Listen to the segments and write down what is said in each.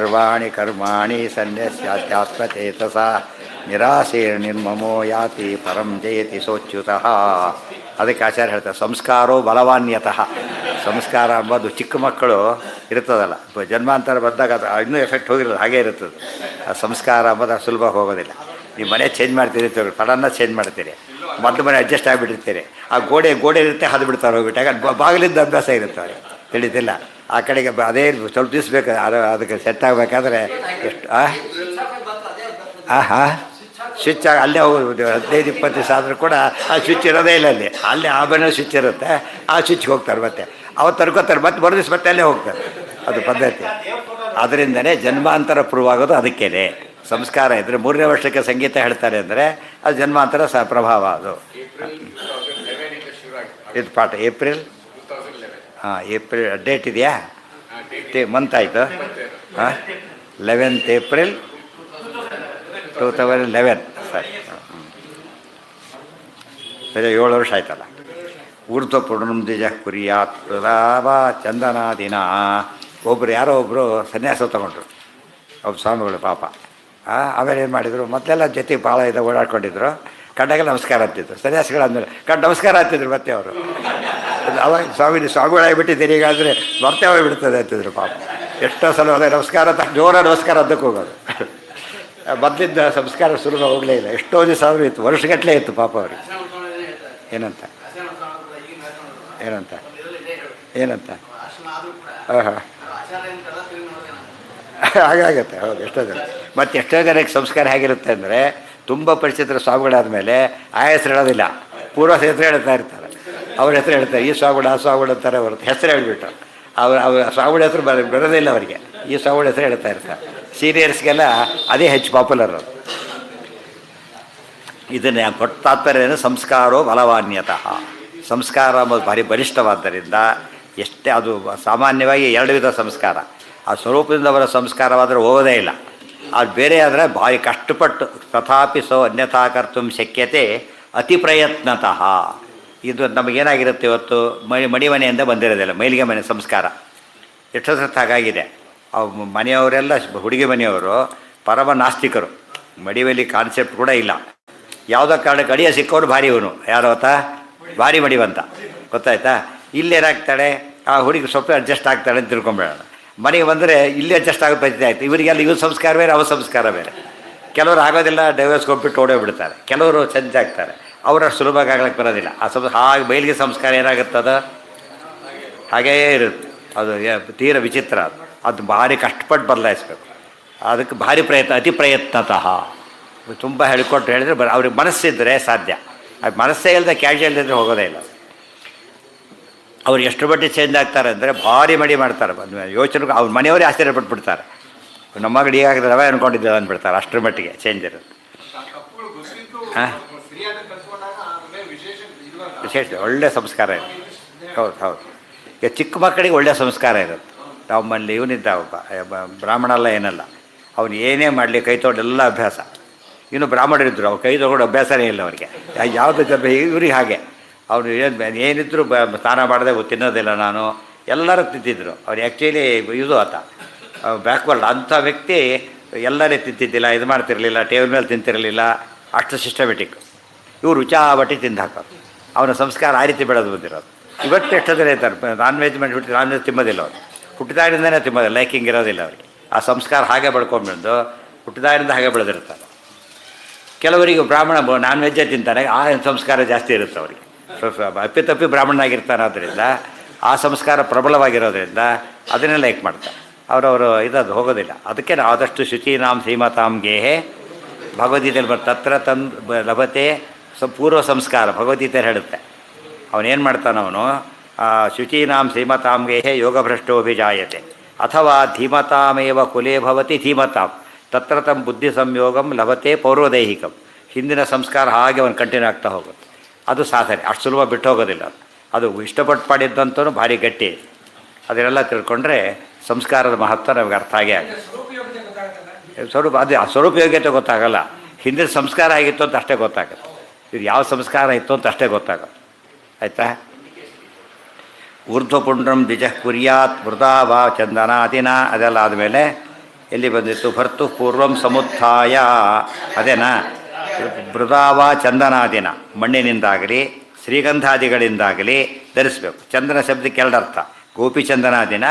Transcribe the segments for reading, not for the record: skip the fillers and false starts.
ಸರ್ವಾಣಿ ಕರ್ಮಾಣಿ ಸನ್ಯಸ್ಯಾಧ್ಯಾತ್ಮಚೇತಸ ನಿರಾಸೇನ ನಿರ್ಮಮೋ ಯಾತಿ ಪರಂ ಜಯತಿ ಸೋಚ್ಯುತಃ. ಅದಕ್ಕೆ ಆಚಾರ್ಯ ಹೇಳ್ತಾರೆ, ಸಂಸ್ಕಾರೋ ಬಲವಾನ್ಯತಃ. ಸಂಸ್ಕಾರ ಅಂಬೋದು ಚಿಕ್ಕ ಮಕ್ಕಳು ಇರ್ತದಲ್ಲ, ಜನ್ಮಾಂತರ ಬಂದಾಗ ಅದು ಇನ್ನೂ ಎಫೆಕ್ಟ್ ಹೋಗಿರೋದು ಹಾಗೇ ಇರ್ತದೆ. ಆ ಸಂಸ್ಕಾರ ಅಂಬೋದು ಸುಲಭ ಹೋಗೋದಿಲ್ಲ. ನೀವು ಮನೆ ಚೇಂಜ್ ಮಾಡ್ತೀರಿ, ಫಲನ ಚೇಂಜ್ ಮಾಡ್ತೀರಿ, ಮೊದಲು ಮನೆ ಅಡ್ಜಸ್ಟ್ ಆಗಿಬಿಟ್ಟಿರ್ತೀರಿ. ಆ ಗೋಡೆ ಇರುತ್ತೆ, ಹದ್ದು ಬಿಡ್ತಾರೆ ಹೋಗ್ಬಿಟ್ಟು. ಯಾಕಂದ್ರೆ ಬಾಗಿಲಿಂದ ಅಭ್ಯಾಸ ಇರುತ್ತೆ ಅವ್ರಿಗೆ, ತಿಳಿತಿಲ್ಲ. ಆ ಕಡೆಗೆ ಅದೇ ಸ್ವಲ್ಪ ದಿವ್ಸ ಬೇಕು ಅದಕ್ಕೆ ಸೆಟ್ ಆಗಬೇಕಾದ್ರೆ ಎಷ್ಟು ಸ್ವಿಚ್ ಅಲ್ಲೇ ಹೋಗೋದು. 15-20 ದಿವಸ ಆದರೂ ಕೂಡ ಆ ಸ್ವಿಚ್ ಇರೋದೇ ಇಲ್ಲ ಅಲ್ಲಿ ಆ ಮನೆ ಸ್ವಿಚ್ ಇರುತ್ತೆ, ಆ ಸ್ವಿಚ್ಗೆ ಹೋಗ್ತಾರೆ. ಮತ್ತೆ ಅವತ್ತು ತರ್ಕೋತಾರೆ, ಮತ್ತೆ ಬರೋ ದಿವಸ ಮತ್ತೆ ಅಲ್ಲೇ ಹೋಗ್ತಾರೆ. ಅದು ಪದ್ಧತಿ. ಅದರಿಂದನೇ ಜನ್ಮಾಂತರ ಪ್ರೂವ್ ಆಗೋದು ಅದಕ್ಕೇನೆ. ಸಂಸ್ಕಾರ ಇದ್ದರೆ 3ನೇ ವರ್ಷಕ್ಕೆ ಸಂಗೀತ ಹೇಳ್ತಾರೆ ಅಂದರೆ ಅದು ಜನ್ಮಾಂತರ ಪ್ರಭಾವ. ಅದು ಇದು ಪಾಠ ಏಪ್ರಿಲ್ ಏಪ್ರಿಲ್ ಡೇಟ್ ಇದೆಯಾ? ಮಂತ್ ಆಯಿತು. 11th April 2011. ಸರಿ, 7 ವರ್ಷ ಆಯ್ತಲ್ಲ. ಊರ್ಧ್ವ ಪೂರ್ಣಂ ದ್ವಿಜ ಕುರಿಯಾತ್ ಚಂದನಾದಿನ. ಯಾರೋ ಒಬ್ಬರು ಸನ್ಯಾಸ ತಗೊಂಡ್ರು, ಒಬ್ಬ ಸ್ವಾಮಿಗಳು ಪಾಪ. ಆಮೇಲೆ ಏನು ಮಾಡಿದರು, ಮೊದಲೆಲ್ಲ ಜೊತೆಗೆ ಭಾಳ ಓಡಾಡ್ಕೊಂಡಿದ್ರು. ಕಂಡಾಗೆಲ್ಲ ನಮಸ್ಕಾರ ಅಂತಿದ್ರು. ಸನ್ಯಾಸಿಗಳಾದ್ಮೇಲೆ ನಮಸ್ಕಾರ ಅಂತಿದ್ರು ಮತ್ತೆ ಅವರು. ಅವಾಗ ಸ್ವಾಮಿಗಳಾಗಿಬಿಟ್ಟಿದ್ದೀರಿ ಈಗಾದರೆ ಮರ್ತೇ ಹೋಗಿಬಿಡ್ತದೆ ಅಂತಿದ್ರು ಪಾಪ. ಎಷ್ಟೋ ಸಲ ಅದೇ ನಮಸ್ಕಾರ ಜೋರ ನಮಸ್ಕಾರ ಅದಕ್ಕೆ ಹೋಗೋದು. ಮೊದಲಿದ್ದ ಸಂಸ್ಕಾರ ಸುಲಭ ಹೋಗಲೇ ಇಲ್ಲ. ಎಷ್ಟೋ ದಿವಸ ಆದರೂ ಇತ್ತು, ವರ್ಷಗಟ್ಟಲೆ ಇತ್ತು ಪಾಪ ಅವ್ರಿಗೆ. ಏನಂತ ಹಾಂ ಹಾಗಾಗತ್ತೆ. ಹೌದು, ಎಷ್ಟೋ ಜನ. ಮತ್ತು ಎಷ್ಟೋ ಜನಕ್ಕೆ ಸಂಸ್ಕಾರ ಹೇಗಿರುತ್ತೆ ಅಂದರೆ, ತುಂಬ ಪರಿಚಿತರ ಸ್ವಾಮಿಗಳಾದ ಮೇಲೆ ಆ ಹೆಸರು ಹೇಳೋದಿಲ್ಲ, ಪೂರ್ವ ಹೆಸರು ಹೇಳ್ತಾ ಇರ್ತಾರೆ. ಅವ್ರ ಹೆಸರು ಹೇಳ್ತಾರೆ, ಈ ಸ್ವಾಮಿಗಳು ಆ ಸ್ವಾಮಿಗಳು ಅಂತಾರೆ. ಬರುತ್ತೆ ಹೆಸರು ಹೇಳ್ಬಿಟ್ಟು ಅವ್ರ ಸ್ವಾಮಿಗಳ ಹೆಸರು ಬರೋದೇ ಇಲ್ಲ ಅವರಿಗೆ. ಈ ಸ್ವಾಮಿಗಳ ಹೆಸರು ಹೇಳ್ತಾ ಇರ್ತಾರೆ. ಸೀನಿಯರ್ಸ್ಗೆಲ್ಲ ಅದೇ ಹೆಚ್ಚು ಪಾಪ್ಯುಲರ್ ಅದು. ಇದನ್ನು ಕೊಟ್ಟ ತಾತ್ಪರ್ಯ ಸಂಸ್ಕಾರೋ ಬಲವಾನ್ಯತಃ. ಸಂಸ್ಕಾರ ಅಂಬೋದು ಭಾರಿ ಬಲಿಷ್ಠವಾದ್ದರಿಂದ ಎಷ್ಟೇ ಅದು ಸಾಮಾನ್ಯವಾಗಿ 2 ವಿಧ ಸಂಸ್ಕಾರ. ಆ ಸ್ವರೂಪದಿಂದ ಅವರ ಸಂಸ್ಕಾರವಾದರೆ ಹೋಗೋದೇ ಇಲ್ಲ. ಅದು ಬೇರೆ ಆದರೆ ಭಾರಿ ಕಷ್ಟಪಟ್ಟು ತಥಾಪಿ ಅನ್ಯಥಾ ಕರ್ತು ಶಕ್ಯತೆ ಅತಿ ಪ್ರಯತ್ನತಃ. ಇದು ನಮಗೇನಾಗಿರುತ್ತೆ, ಇವತ್ತು ಮಣಿಮನೆಯಿಂದ ಬಂದಿರೋದಿಲ್ಲ, ಮೈಲಿಗೆ ಮನೆ ಸಂಸ್ಕಾರ ಎಷ್ಟೋ ಸತ್ತು ಹಾಗಾಗಿದೆ. ಮನೆಯವರೆಲ್ಲ ಹುಡುಗಿ ಮನೆಯವರು ಪರಮ ನಾಸ್ತಿಕರು. ಮಡಿವಲ್ಲಿ ಕಾನ್ಸೆಪ್ಟ್ ಕೂಡ ಇಲ್ಲ. ಯಾವುದೋ ಕಾರಣಕ್ಕೆ ಅಡಿಯ ಸಿಕ್ಕವರು ಭಾರಿ ಇವನು ಯಾರೋ ಭಾರಿ ಮಡಿವಂತ, ಗೊತ್ತಾಯ್ತಾ? ಇಲ್ಲೇನಾಗ್ತಾಳೆ, ಆ ಹುಡುಗಿ ಸ್ವಲ್ಪ ಅಡ್ಜಸ್ಟ್ ಆಗ್ತಾಳೆ ಅಂತ ತಿಳ್ಕೊಂಬೇಡ. ಮನೆಗೆ ಬಂದರೆ ಇಲ್ಲಿ ಅಡ್ಜಸ್ಟ್ ಆಗೋ ಪರಿಸ್ಥಿತಿ ಆಯಿತು. ಇವರಿಗೆಲ್ಲ ಇವ್ರ ಸಂಸ್ಕಾರ ಬೇರೆ, ಅವ್ರ ಸಂಸ್ಕಾರ ಬೇರೆ. ಕೆಲವರು ಆಗೋದಿಲ್ಲ, ಡೈವರ್ಸ್ ಕೊಟ್ಬಿಟ್ಟು ಓಡೋಗ್ಬಿಡ್ತಾರೆ. ಕೆಲವರು ಚೇಂಜ್ ಆಗ್ತಾರೆ. ಅವರಷ್ಟು ಸುಲಭವಾಗಿ ಆಗ್ಲಿಕ್ಕೆ ಬರೋದಿಲ್ಲ. ಆ ಹಾಗೆ ಬಯಲಿಗೆ ಸಂಸ್ಕಾರ ಏನಾಗುತ್ತದ ಹಾಗೇ ಇರುತ್ತೆ. ಅದು ತೀರ ವಿಚಿತ್ರ. ಅದು ಭಾರಿ ಕಷ್ಟಪಟ್ಟು ಬದಲಾಯಿಸ್ಬೇಕು. ಅದಕ್ಕೆ ಭಾರಿ ಅತಿ ಪ್ರಯತ್ನತಃ. ತುಂಬ ಹೇಳಿಕೊಟ್ಟು ಹೇಳಿದರೆ ಅವ್ರಿಗೆ ಮನಸ್ಸಿದ್ರೆ ಸಾಧ್ಯ. ಅದು ಮನಸ್ಸೇ ಇಲ್ಲದೆ ಕ್ಯಾಶುಯಲ್ ಇದ್ದರೆ ಹೋಗೋದೇ ಇಲ್ಲ. ಅವ್ರು ಎಷ್ಟು ಮಟ್ಟಿಗೆ ಚೇಂಜ್ ಆಗ್ತಾರೆ ಅಂದರೆ ಭಾರಿ ಮಡಿ ಮಾಡ್ತಾರೆ. ಯೋಚನೆ ಅವ್ರ ಮನೆಯವರೇ ಆಶ್ಚರ್ಯಪಟ್ಬಿಡ್ತಾರೆ. ನಮ್ಮ ಮಗಳು ಹೀಗಾಗಿದ್ರೆ ರವೆ ಅಂದ್ಕೊಂಡಿದ್ದೇವೆ ಅಂದ್ಬಿಡ್ತಾರೆ. ಅಷ್ಟರ ಮಟ್ಟಿಗೆ ಚೇಂಜ್ ಇರುತ್ತೆ. ವಿಶೇಷ ಒಳ್ಳೆಯ ಸಂಸ್ಕಾರ ಇರುತ್ತೆ. ಹೌದು. ಈಗ ಚಿಕ್ಕ ಮಕ್ಕಳಿಗೆ ಒಳ್ಳೆಯ ಸಂಸ್ಕಾರ ಇರುತ್ತೆ. ನಮ್ಮಲ್ಲಿ ಇವನಿದ್ದ ಒಬ್ಬ ಬ್ರಾಹ್ಮಣ ಅಲ್ಲ, ಏನಲ್ಲ, ಅವನು ಏನೇ ಮಾಡಲಿ ಕೈ ತೊಗೊಂಡೆಲ್ಲ ಅಭ್ಯಾಸ. ಇನ್ನು ಬ್ರಾಹ್ಮಣರಿದ್ದರು, ಅವ್ರು ಕೈ ತೊಗೊಂಡು ಅಭ್ಯಾಸನೇ ಇಲ್ಲ ಅವರಿಗೆ. ಯಾವುದು ಇವ್ರಿಗೆ ಹಾಗೆ. ಅವನು ಏನಿದ್ರು ಸ್ನಾನ ಮಾಡದೆ ತಿನ್ನೋದಿಲ್ಲ. ನಾನು ಎಲ್ಲರೂ ತಿಂತಿದ್ರು. ಅವ್ರು ಆ್ಯಕ್ಚುಲಿ ಇದು ಆತ ಬ್ಯಾಕ್ವರ್ಡ್ ಅಂಥ ವ್ಯಕ್ತಿ. ಎಲ್ಲರೇ ತಿಂತಿದ್ದಿಲ್ಲ, ಇದು ಮಾಡ್ತಿರಲಿಲ್ಲ, ಟೇಬಲ್ ಮೇಲೆ ತಿಂತಿರಲಿಲ್ಲ, ಅಷ್ಟು ಸಿಸ್ಟಮೆಟಿಕ್. ಇವರು ರುಚಾಬಟ್ಟಿ ತಿಂದು ಹಾಕೋದು. ಅವನ ಸಂಸ್ಕಾರ ಆ ರೀತಿ ಬೆಳೆದು ಬಂದಿರೋದು. ಇವತ್ತು ಎಷ್ಟೋ ಜನ ಇರ್ತಾರೆ ನಾನ್ ವೆಜ್ ಮಾಡಿಬಿಟ್ಟು ನಾನ್ ವೆಜ್ ತಿನ್ನೋದಿಲ್ಲ. ಅವರು ಹುಟ್ಟಿದಾಗಿಂದನೇ ತಿನ್ನೋದಿಲ್ಲ, ಲೈಕಿಂಗ್ ಇರೋದಿಲ್ಲ ಅವರಿಗೆ. ಆ ಸಂಸ್ಕಾರ ಹಾಗೆ ಬೆಳ್ಕೊಂಡ್ಬಂದು ಹುಟ್ಟಿದಾಗಿಂದ ಹಾಗೆ ಬೆಳೆದಿರ್ತಾರೆ. ಕೆಲವರಿಗೆ ಬ್ರಾಹ್ಮಣ ನಾನ್ ವೆಜ್ಜೇ ತಿಂತಾರೆ, ಆ ಸಂಸ್ಕಾರ ಜಾಸ್ತಿ ಇರುತ್ತೆ ಅವರಿಗೆ. ಅಪ್ಪಿತಪ್ಪಿ ಬ್ರಾಹ್ಮಣನಾಗಿರ್ತಾನೆ. ಆದ್ದರಿಂದ ಆ ಸಂಸ್ಕಾರ ಪ್ರಬಲವಾಗಿರೋದ್ರಿಂದ ಅದನ್ನೇ ಲೈಕ್ ಮಾಡ್ತಾರೆ. ಅವರವರು ಇದದು ಹೋಗೋದಿಲ್ಲ. ಅದಕ್ಕೆ ಆದಷ್ಟು ಶುಚೀನಾಂ ಶ್ರೀಮತಾಂ ಗೇಹೆ ಭಗವದ್ಗೀತೆಯಲ್ಲಿ ತತ್ರ ತಂದು ಲಭತೆ ಪೂರ್ವ ಸಂಸ್ಕಾರ ಭಗವದ್ಗೀತೆಯಲ್ಲಿ ಹೇಳುತ್ತೆ. ಅವನೇನು ಮಾಡ್ತಾನವನು, ಶುಚೀನಾಂ ಶ್ರೀಮತಾಂ ಗೇಹೆ ಯೋಗಭ್ರಷ್ಟೋಭಿಜಾಯತೆ ಅಥವಾ ಧೀಮತಾಮೇವ ಕುಲೇ ಭವತಿ ಧೀಮತಾಂ ತತ್ರ ತಮ್ಮ ಬುದ್ಧಿ ಸಂಯೋಗಂ ಲಭತೆ ಪೌರ್ವದೈಹಿಕಂ. ಹಿಂದಿನ ಸಂಸ್ಕಾರ ಹಾಗೆ ಅವನು ಕಂಟಿನ್ಯೂ ಆಗ್ತಾ ಹೋಗುತ್ತೆ. ಅದು ಸಾಧನೆ. ಅಷ್ಟು ಸುಲಭ ಬಿಟ್ಟು ಹೋಗೋದಿಲ್ಲ. ಅದು ಇಷ್ಟಪಟ್ಟು ಮಾಡಿದ್ದಂತೂ ಭಾರಿ ಗಟ್ಟಿ. ಅದನ್ನೆಲ್ಲ ತಿಳ್ಕೊಂಡ್ರೆ ಸಂಸ್ಕಾರದ ಮಹತ್ವ ನಮಗೆ ಅರ್ಥ ಆಗೇ ಆಗುತ್ತೆ. ಸ್ವರೂಪ ಯೋಗ್ಯತೆ ಗೊತ್ತಾಗಲ್ಲ. ಹಿಂದಿನ ಸಂಸ್ಕಾರ ಆಗಿತ್ತು ಅಂತ ಅಷ್ಟೇ ಗೊತ್ತಾಗುತ್ತೆ. ಇದು ಯಾವ ಸಂಸ್ಕಾರ ಇತ್ತು ಅಂತ ಅಷ್ಟೇ ಗೊತ್ತಾಗುತ್ತೆ. ಆಯಿತಾ? ಊರ್ಧ್ವಪುಂಡ್ರಂ ದ್ವಿಜ ಕುರ್ಯಾತ್ ಮೃದಾ ವಾ ಚಂದನಾದಿನ. ಅದೆಲ್ಲ ಆದಮೇಲೆ ಎಲ್ಲಿ ಬಂದಿತ್ತು? ಭರ್ತು ಪೂರ್ವಂ ಸಮುತ್ಥಾಯ, ಅದೇನಾ? ಮೃದಾವ ಚಂದನಾದಿನ, ಮಣ್ಣಿನಿಂದಾಗಲಿ ಶ್ರೀಗಂಧಾದಿಗಳಿಂದಾಗಲಿ ಧರಿಸಬೇಕು. ಚಂದನ ಶಬ್ದಕ್ಕೆ ಎರಡರ್ಥ. ಗೋಪಿ ಚಂದನಾದಿನ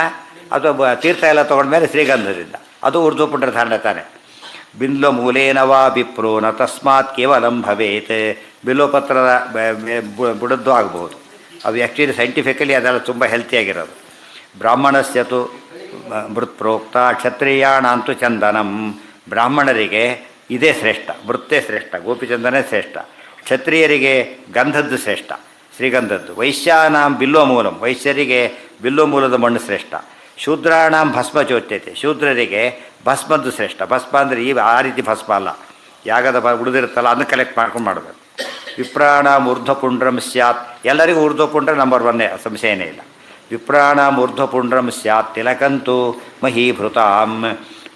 ಅದು ತೀರ್ಥ ಎಲ್ಲ ತೊಗೊಂಡ್ಮೇಲೆ ಶ್ರೀಗಂಧದಿಂದ, ಅದು ಉರ್ದು ಪುಂಡ್ರ ಧಾರಣೆ ತಾನೆ. ಬಿಲ್ವ ಮೂಲೇನವಾ ವಿಪ್ರೋ ನ ತಸ್ಮಾತ್ ಕೇವಲಂ ಭವೇತ್, ಬಿಲ್ವಪತ್ರದ ಬುಡದ್ದು ಆಗಬಹುದು. ಅದು ಆ್ಯಕ್ಚುಲಿ ಸೈಂಟಿಫಿಕಲಿ ಅದೆಲ್ಲ ತುಂಬ ಹೆಲ್ತಿಯಾಗಿರೋದು. ಬ್ರಾಹ್ಮಣಸ್ಯತು ಮೃತ್ ಪ್ರೋಕ್ತ ಕ್ಷತ್ರಿಯಾಣಂತು ಚಂದನಂ, ಬ್ರಾಹ್ಮಣರಿಗೆ ಇದೇ ಶ್ರೇಷ್ಠ, ಮೃತ್ತೇ ಶ್ರೇಷ್ಠ, ಗೋಪಿಚಂದನೇ ಶ್ರೇಷ್ಠ. ಕ್ಷತ್ರಿಯರಿಗೆ ಗಂಧದ್ದು ಶ್ರೇಷ್ಠ, ಶ್ರೀಗಂಧದ್ದು. ವೈಶ್ಯಾನಾಂ ಬಿಲ್ವ ಮೂಲಂ, ವೈಶ್ಯರಿಗೆ ಬಿಲ್ವ ಮೂಲದ ಮಣ್ಣು ಶ್ರೇಷ್ಠ. ಶೂದ್ರಾಣಾಂ ಭಸ್ಮ ಚೋಚ್ಯತೆ, ಶೂದ್ರರಿಗೆ ಭಸ್ಮದ್ದು ಶ್ರೇಷ್ಠ. ಭಸ್ಮ ಅಂದರೆ ಆ ರೀತಿ ಭಸ್ಮ ಅಲ್ಲ, ಯಾಗದ ಉಳಿದಿರುತ್ತಲ್ಲ ಅದನ್ನು ಕಲೆಕ್ಟ್ ಮಾಡ್ಕೊಂಡು ಮಾಡಬೇಕು. ವಿಪ್ರಾಣಾಂ ಊರ್ಧ್ವಪುಂಡ್ರಂ ಸ್ಯಾತ್, ಎಲ್ಲರಿಗೂ ಊರ್ಧ್ವಪುಂಡ್ರ ನಂಬರ್ ಒನ್ನೇ, ಸಂಶಯನೇ ಇಲ್ಲ. ವಿಪ್ರಾಣಾಂ ಊರ್ಧ್ವಪುಂಡ್ರಂ ಸ್ಯಾತ್ ತಿಲಕಂತು ಮಹೀಭೃತಾಂ,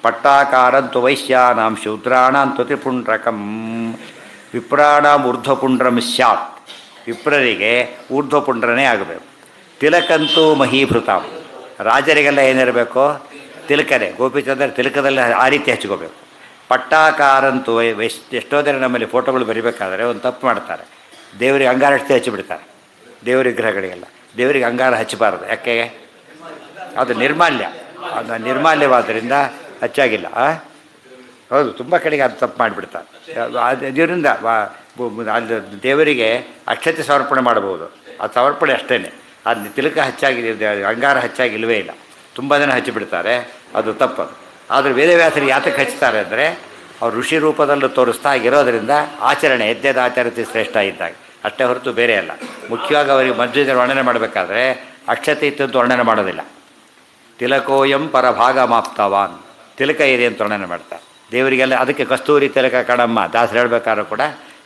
ಪಟ್ಟಾಕಾರಂತು ವೈಶ್ಯಾನಾಂ ಶೂದ್ರಾಣಾಂತು ತ್ರಿಪುಂಡ್ರಕಂ. ವಿಪ್ರಾಣಾಂ ಊರ್ಧ್ವಪುಂಡ್ರಂ ಸ್ಯಾತ್, ವಿಪ್ರರಿಗೆ ಊರ್ಧ್ವಪುಂಡ್ರನೇ ಆಗಬೇಕು. ತಿಲಕಂತು ಮಹೀಭೃತಾಂ, ರಾಜರಿಗೆಲ್ಲ ಏನಿರಬೇಕು? ತಿಲಕನೇ. ಗೋಪಿಚಂದ್ರ ತಿಲಕದಲ್ಲಿ ಆ ರೀತಿ ಹಚ್ಕೋಬೇಕು. ಪಟ್ಟಾಕಾರಂತು ಎಷ್ಟೋ ಜನ ನಮ್ಮಲ್ಲಿ ಫೋಟೋಗಳು ಬರಿಬೇಕಾದ್ರೆ ಒಂದು ತಪ್ಪು ಮಾಡ್ತಾರೆ, ದೇವರಿಗೆ ಅಂಗಾರ ಹಚ್ಚಿ ಹಚ್ಚಿಬಿಡ್ತಾರೆ. ದೇವರ ವಿಗ್ರಹಗಳಿಗೆಲ್ಲ ದೇವರಿಗೆ ಅಂಗಾರ ಹಚ್ಚಬಾರ್ದು. ಯಾಕೆ? ಅದು ನಿರ್ಮಾಲ್ಯ, ಅದು ನಿರ್ಮಾಲ್ಯವಾದ್ದರಿಂದ ಹಚ್ಚಾಗಿಲ್ಲ. ಹೌದು, ತುಂಬ ಕಡೆಗೆ ಅದು ತಪ್ಪು ಮಾಡಿಬಿಡ್ತಾರೆ. ಅದರಿಂದ ಅಲ್ಲಿ ದೇವರಿಗೆ ಅಕ್ಷತೆ ಸಮರ್ಪಣೆ ಮಾಡ್ಬೋದು, ಅದು ಸಮರ್ಪಣೆ ಅಷ್ಟೇ. ಅದು ತಿಲಕ ಹಚ್ಚಾಗಿದೆ, ಅಂಗಾರ ಹಚ್ಚಾಗಿಲ್ವೇ ಇಲ್ಲ. ತುಂಬ ಜನ ಹಚ್ಚಿಬಿಡ್ತಾರೆ, ಅದು ತಪ್ಪದು. ಆದರೆ ವೇದವ್ಯಾಸರಿಗೆ ಯಾತಕ್ಕೆ ಹಚ್ತಾರೆ ಅಂದರೆ ಅವ್ರು ಋಷಿ ರೂಪದಲ್ಲೂ ತೋರಿಸ್ತಾ ಆಗಿರೋದರಿಂದ ಆಚರಣೆ ಎದ್ದೆದ ಆಚರಿಸಿ ಶ್ರೇಷ್ಠ ಇದ್ದಾಗ ಅಷ್ಟೇ ಹೊರತು ಬೇರೆ ಅಲ್ಲ. ಮುಖ್ಯವಾಗಿ ಅವರಿಗೆ ಮಧ್ವಜರ ವರ್ಣನೆ ಮಾಡಬೇಕಾದ್ರೆ ಅಕ್ಷತೆ ಇತ್ತಂತ ವರ್ಣನೆ ಮಾಡೋದಿಲ್ಲ. ತಿಲಕೋಯಂ ಪರಭಾಗ ಮಾಪ್ತವಾನ್, ತಿಲಕ ಇದೆ ಅಂತ ವರ್ಣನೆ ಮಾಡ್ತಾರೆ. ದೇವರಿಗೆಲ್ಲ ಅದಕ್ಕೆ ಕಸ್ತೂರಿ ತಿಲಕ ಕಣಮ್ಮ ದಾಸರು ಹೇಳ್ಬೇಕಾದ್ರೂ ಕೂಡ